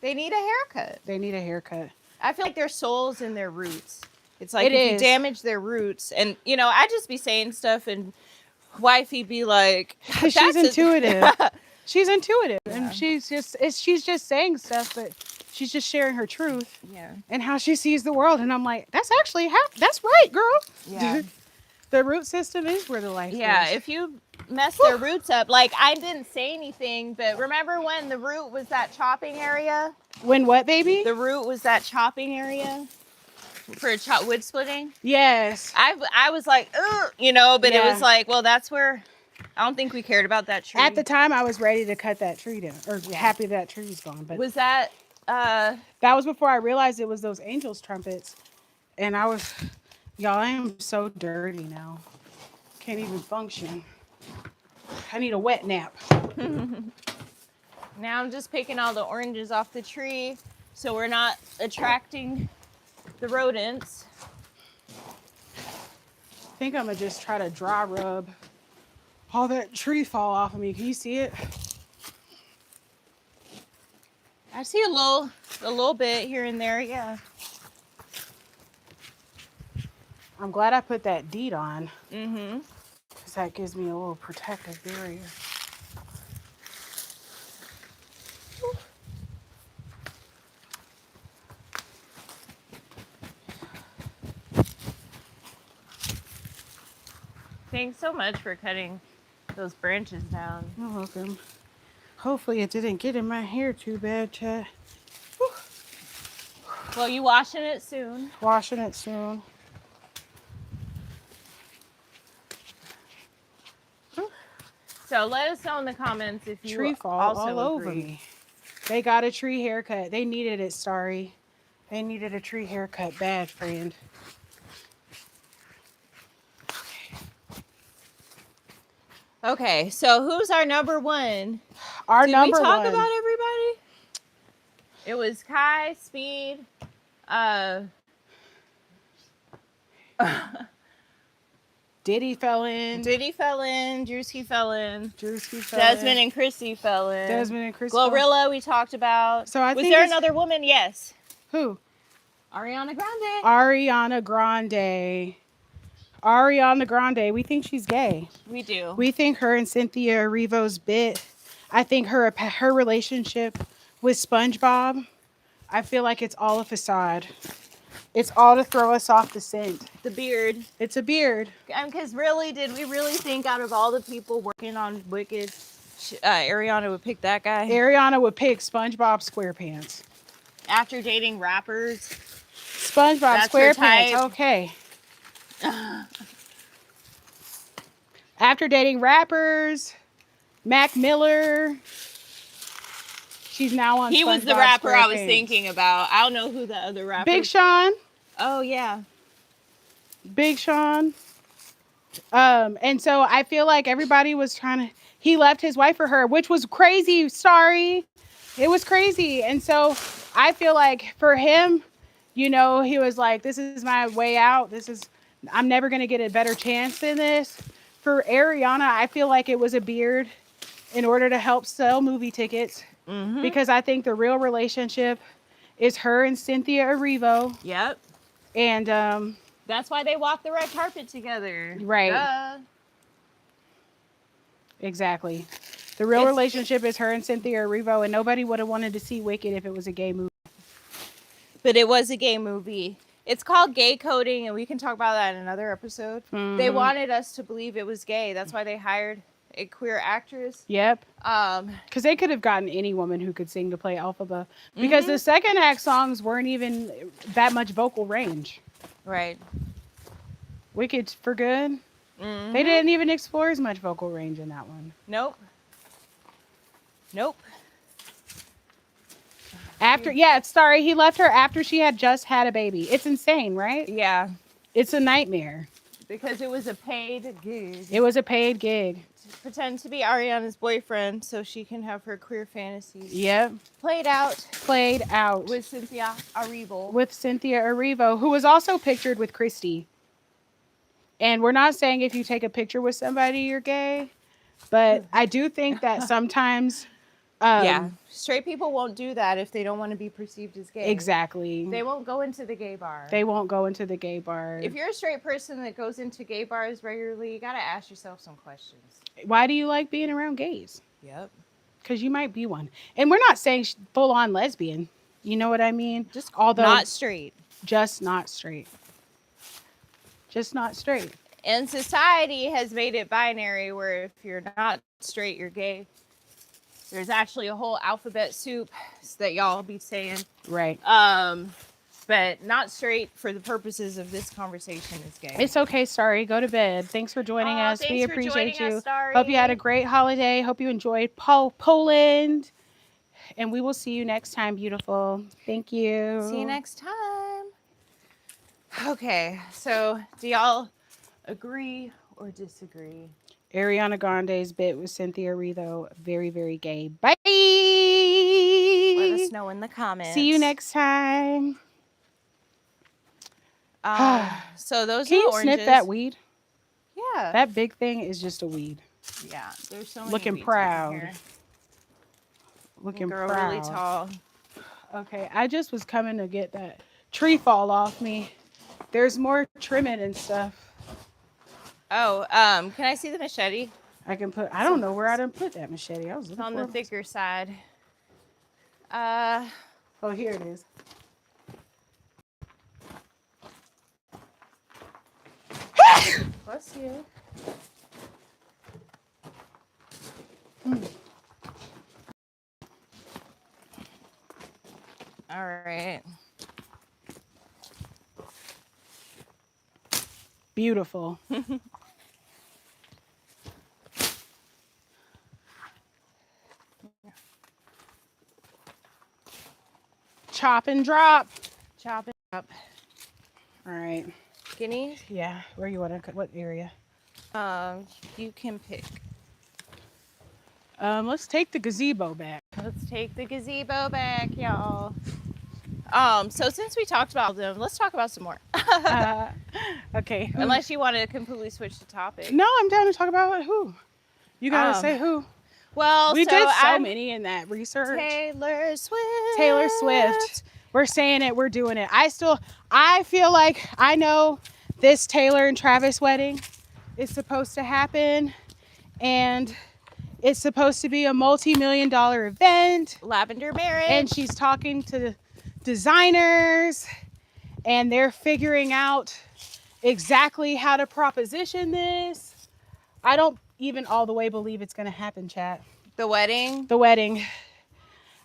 They need a haircut. They need a haircut. I feel like their soul's in their roots. It's like if you damage their roots, and you know, I just be saying stuff, and wifey be like, she's intuitive. She's intuitive, and she's just saying stuff, but she's just sharing her truth, and how she sees the world. And I'm like, that's actually that's right, girl. Yeah. The root system is where the life is. Yeah, if you mess their roots up, like I didn't say anything, but remember when the root was that chopping area? When what, baby? The root was that chopping area for wood splitting? Yes. I was like, ugh, you know, but it was like, well, that's where, I don't think we cared about that tree. At the time, I was ready to cut that tree down, or happy that tree's gone. But was that? That was before I realized it was those angels trumpets, and I was, y'all, I am so dirty now. Can't even function. I need a wet nap. Now I'm just picking all the oranges off the tree, so we're not attracting the rodents. I think I'm gonna just try to dry rub all that tree fall off of me. Can you see it? I see a little bit here and there, yeah. I'm glad I put that deed on. Mm-hmm. Because least that gives me a little protective barrier. Thanks so much for cutting those branches down. You're welcome. Hopefully it didn't get in my hair too bad, Chad. Well, you washing it soon. Washing it soon. So let us know in the comments if you Tree fall also all agree. over me. They got a tree haircut. They needed it, sorry. They needed a tree haircut bad, friend. Okay, so who's our number one? Our Did number we talk one. about everybody? It was Kai, Speed, Diddy fell in. Drewski fell in. Drewski fell Desmond in. and Chrissy fell in. Desmond and Chris. GloRilla we talked about. So I was think there it's- another woman? Yes. Who? Ariana Grande. Ariana Grande. Ariana Grande. We think she's gay. We do. We think her and Cynthia Erivo's bit. I think her relationship with SpongeBob. I feel like it's all a facade. It's all to throw us off the scent. The beard. It's a beard. Because really, did we really think out of all the people working on Wicked, Ariana would pick that guy? Ariana would pick SpongeBob SquarePants. After dating rappers. SpongeBob That's her SquarePants. type. Okay. After dating rappers, Mac Miller. She's now on. He was the SpongeBob rapper I was SquarePants. thinking about. I don't know who the other rapper. Big Sean. Oh yeah. Big Sean. And so I feel like everybody was trying to. He left his wife for her, which was crazy. Sorry, it was crazy. And so I feel like for him, you know, he was like, "This is my way out. I'm never gonna get a better chance than this." For Ariana, I feel like it was a beard in order to help sell movie tickets. Mm-hmm. Because I think the real relationship is her and Cynthia Erivo. Yep. And that's why they walk the red carpet together. Right. Duh. Exactly. The real relationship is her and Cynthia Erivo, and nobody would have wanted to see Wicked if it was a gay movie. But it was a gay movie. It's called gay coding, and we can talk about that in another episode. Mm-hmm. They wanted us to believe it was gay. That's why they hired a queer actress. Yep. Because they could have gotten any woman who could sing to play Elphaba. Because Mm-hmm. the second act songs weren't even that much vocal range. Right. Wicked for Good. Mm-hmm. They didn't even explore as much vocal range in that one. Nope. Nope. Sorry, he left her after she had just had a baby. It's insane, right? Yeah. It's a nightmare. Because it was a paid gig. It was a paid gig. Pretend to be Ariana's boyfriend so she can have her queer fantasies. Yep. Played out. With Cynthia Erivo. With Cynthia Erivo, who was also pictured with Christy. And we're not saying if you take a picture with somebody, you're gay. But I do think that sometimes... yeah. Straight people won't do that if they don't want to be perceived as gay. Exactly. They won't go into the gay bar. They won't go into the gay bar. If you're a straight person that goes into gay bars regularly, you got to ask yourself some questions. Why do you like being around gays? Yep. Because you might be one. And we're not saying full-on lesbian. You know what I mean? Not straight. Just not straight. Just not straight. And society has made it binary where if you're not straight, you're gay. There's actually a whole alphabet soup that y'all be saying. Right. But not straight for the purposes of this conversation is gay. It's okay, Starry. Go to bed. Thanks for joining us. Thanks We for appreciate joining you. us, Starry. Hope you had a great holiday. Hope you enjoyed Poland. And we will see you next time, beautiful. Thank you. See you next time. Okay, so do y'all agree or disagree? Ariana Grande's bit with Cynthia Erivo, very, very gay. Bye. Let us know in the comments. See you next time. So those Can are you oranges. sniff that weed? Yeah. That big thing is just a weed. Yeah. There's so many Looking weeds proud. in here. Looking Girl proud. really tall. Okay, I just was coming to get that tree fall off me. There's more trimming and stuff. Oh, can I see the machete? I can put. I don't know where I done put that machete. I was It's on the thicker side. Oh, here it is. Bless you. All right. Beautiful. Chop and drop. Chop it up. All right. Guineas? Yeah. Where you want to cut? What area? You can pick. Let's take the gazebo back. Let's take the gazebo back, y'all. So since we talked about them, let's talk about some more. Okay. Unless you want to completely switch the topic. No, I'm down to talk about who. You gotta say who. Well, we did so many in that research. Taylor Swift. Taylor Swift. We're saying it. We're doing it. I feel like I know this Taylor and Travis wedding is supposed to happen, and it's supposed to be a multi-million-dollar event. Lavender marriage. And she's talking to designers, and they're figuring out exactly how to proposition this. I don't even all the way believe it's going to happen, chat. The wedding? The wedding.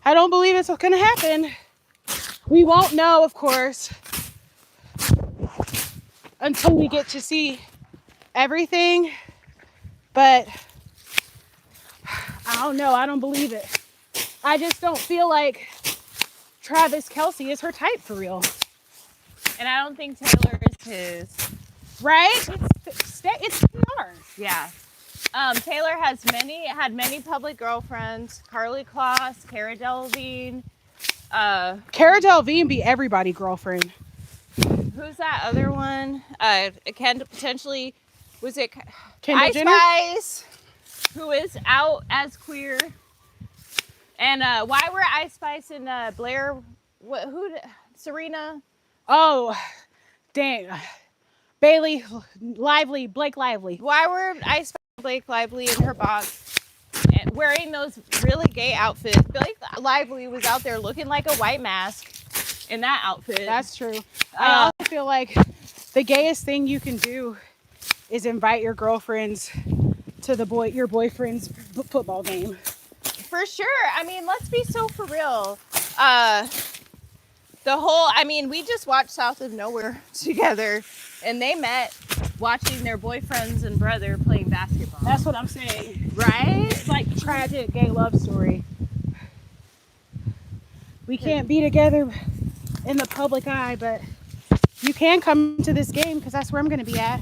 I don't believe it's going to happen. We won't know, of course, until we get to see everything. But I don't know. I don't believe it. I just don't feel like Travis Kelce is her type for real. And I don't think Taylor is his. Right? It's PR. Yeah. Taylor had many public girlfriends. Carly Kloss, Cara Delevingne. Cara Delevingne be everybody girlfriend. Who's that other one? Potentially, was it Kendall Jenner? Ice Spice, who is out as queer. And why were Ice Spice and Blair? Serena? Oh, dang. Blake Lively. Why were Ice Spice and Blake Lively in her box and wearing those really gay outfits? Blake Lively was out there looking like a white mask in that outfit. That's true. I also feel like the gayest thing you can do is invite your girlfriends to your boyfriend's football game. For sure. I mean, let's be so for real. We just watched South of Nowhere together, and they met watching their boyfriends and brother playing basketball. That's what I'm saying. Right? It's like a tragic gay love story. We can't be together in the public eye, but you can come to this game because that's where I'm going to be at.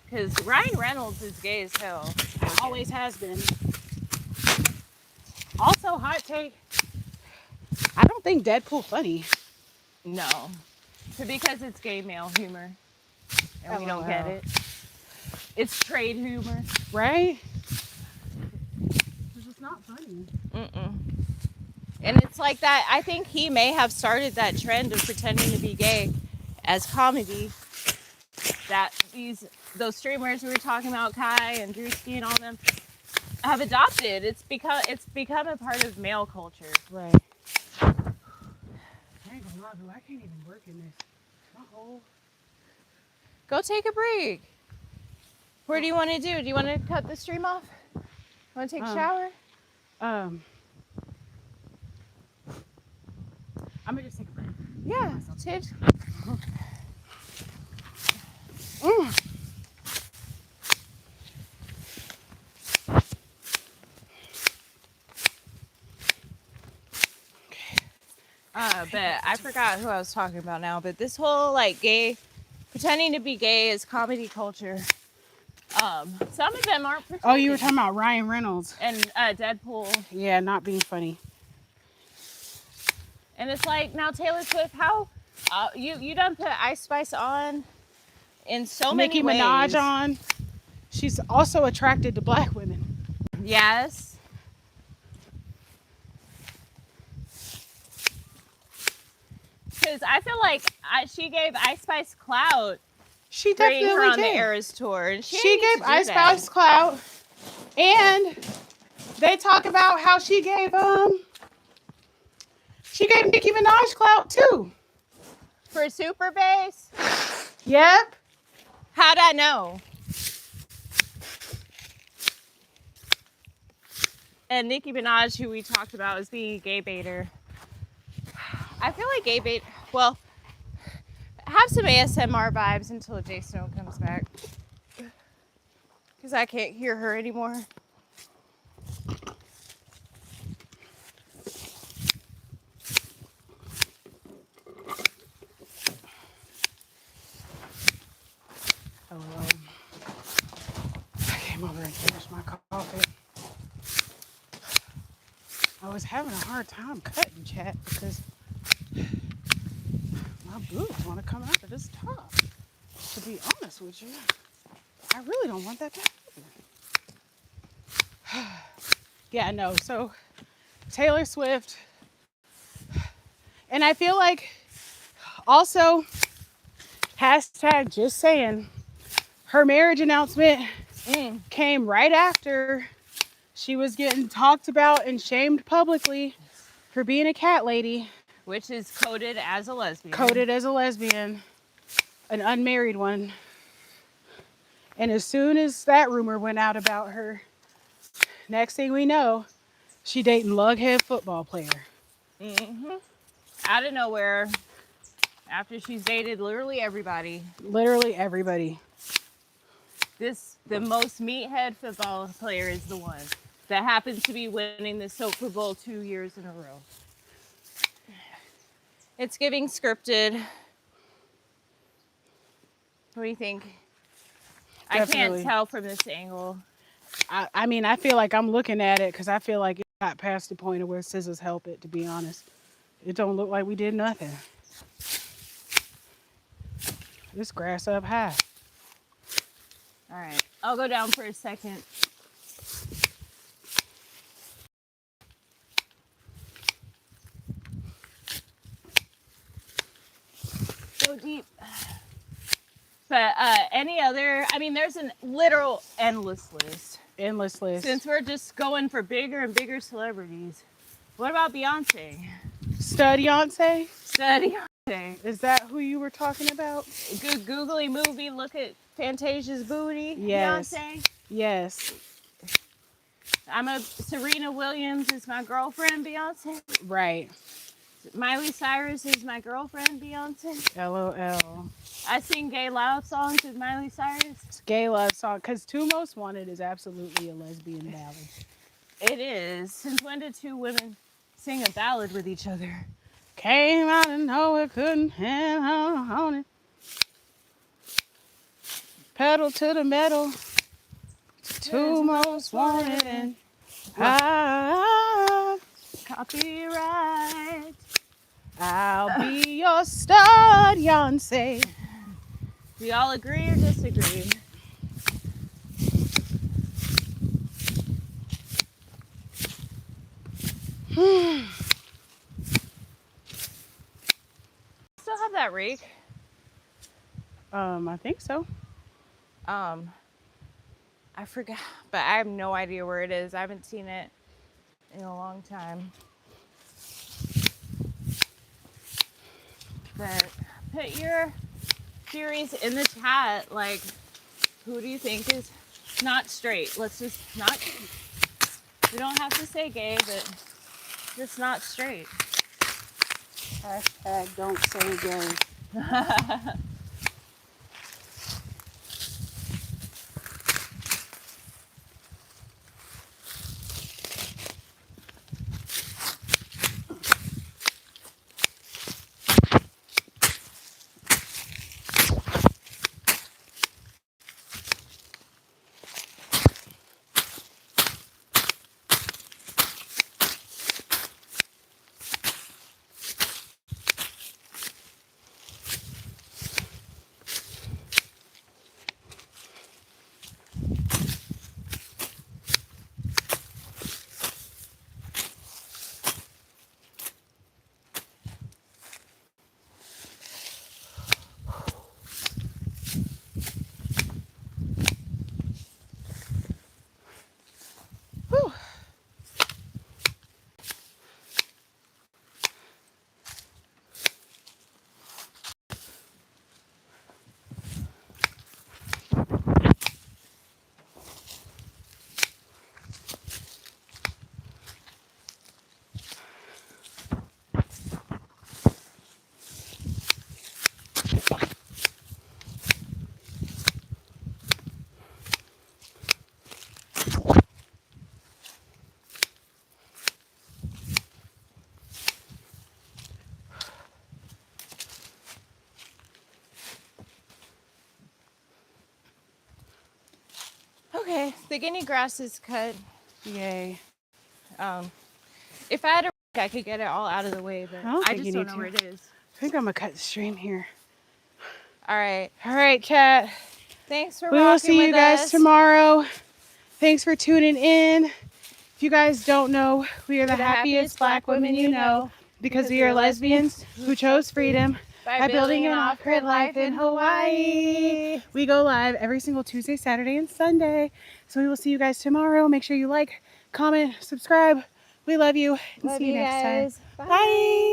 Because Ryan Reynolds is gay as hell. Always has been. Also, hot take. I don't think Deadpool funny. No. Because it's gay male humor. And we don't get it. It's trade humor. Right? It's just not funny. Mm-mm. And it's like that. I think he may have started that trend of pretending to be gay as comedy. That those streamers we were talking about, Kai and Drewski and all them, have adopted. It's become a part of male culture. Right. I ain't gonna lie, though, I can't even work in this. My whole... Go take a break. What do you want to do? Do you want to cut the stream off? Want to take a shower? I'm gonna just take a break. Yeah, Tid. But I forgot who I was talking about now. But this whole pretending to be gay is comedy culture. Some of them aren't pretending. Oh, you were talking about Ryan Reynolds and Deadpool. Yeah, not being funny. And it's like now Taylor Swift, how you done put Ice Spice on in so many ways. Nicki Minaj on. She's also attracted to black women. Yes. Because I feel like she gave Ice Spice clout She bring definitely her on did. the Eras tour, and she gave Ice Spice clout, and they talk about how she gave Nicki Minaj clout too. For Super Bass? Yep. How'd I know? And Nicki Minaj, who we talked about as being a gay baiter. I feel like gay bait, well, have some ASMR vibes until Jay Snow comes back. Because I can't hear her anymore. Hello. I came over and finished my coffee. I was having a hard time cutting, chat, because my boobs want to come out of this top. To be honest with you, I really don't want that to happen. Yeah, no. So Taylor Swift, and I feel like also hashtag just saying, her marriage announcement came right after she was getting talked about and shamed publicly for being a cat lady. Which is coded as a lesbian. Coded as a lesbian, an unmarried one. And as soon as that rumor went out about her, next thing we know, she dating lughead football player. Mm-hmm. Out of nowhere, after she's dated literally everybody. Literally everybody. The most meathead football player is the one that happens to be winning the Super Bowl 2 years in a row. It's giving scripted. What do you think? Definitely. I can't tell from this angle. I mean, I feel like I'm looking at it because I feel like it got past the point of where scissors help it, to be honest. It don't look like we did nothing. This grass up high. All right, I'll go down for a second. Go deep. But any other, I mean, there's a literal endless list. Endless list. Since we're just going for bigger and bigger celebrities. What about Beyonce? Studionce? Beyonce. Is that who you were talking about? Good googly movie, look at Fantasia's booty. Yes. Beyonce. Yes. Serena Williams is my girlfriend, Beyonce. Right. Miley Cyrus is my girlfriend, Beyonce. LOL. I sing gay love songs with Miley Cyrus. It's a gay love song, because Two Most Wanted is absolutely a lesbian ballad. It is. Since when did two women sing a ballad with each other? Came out and nowhere, couldn't hang on it. Pedal to the metal. Two most wanted and Copyright. I'll be your studionce. Do y'all agree or disagree? Still have that rake? I think so. I forgot, but I have no idea where it is. I haven't seen it in a long time. But put your theories in the chat. Like, who do you think is not straight? Let's just not. We don't have to say gay, but just not straight. Hashtag don't say gay. Okay, the guinea grass is cut. Yay. If I had a I could get it all out of the way, but I just don't know where it is. I think I'm gonna cut the stream here. All right. All right, chat. Thanks for We will see you guys tomorrow. Thanks for tuning in. If you guys don't know, we are the happiest Black women you know because we are lesbians who chose freedom by building an off-grid life in Hawaii. We go live every single Tuesday, Saturday, and Sunday. So we will see you guys tomorrow. Make sure you like, comment, subscribe. We love you. And see you next time. Bye.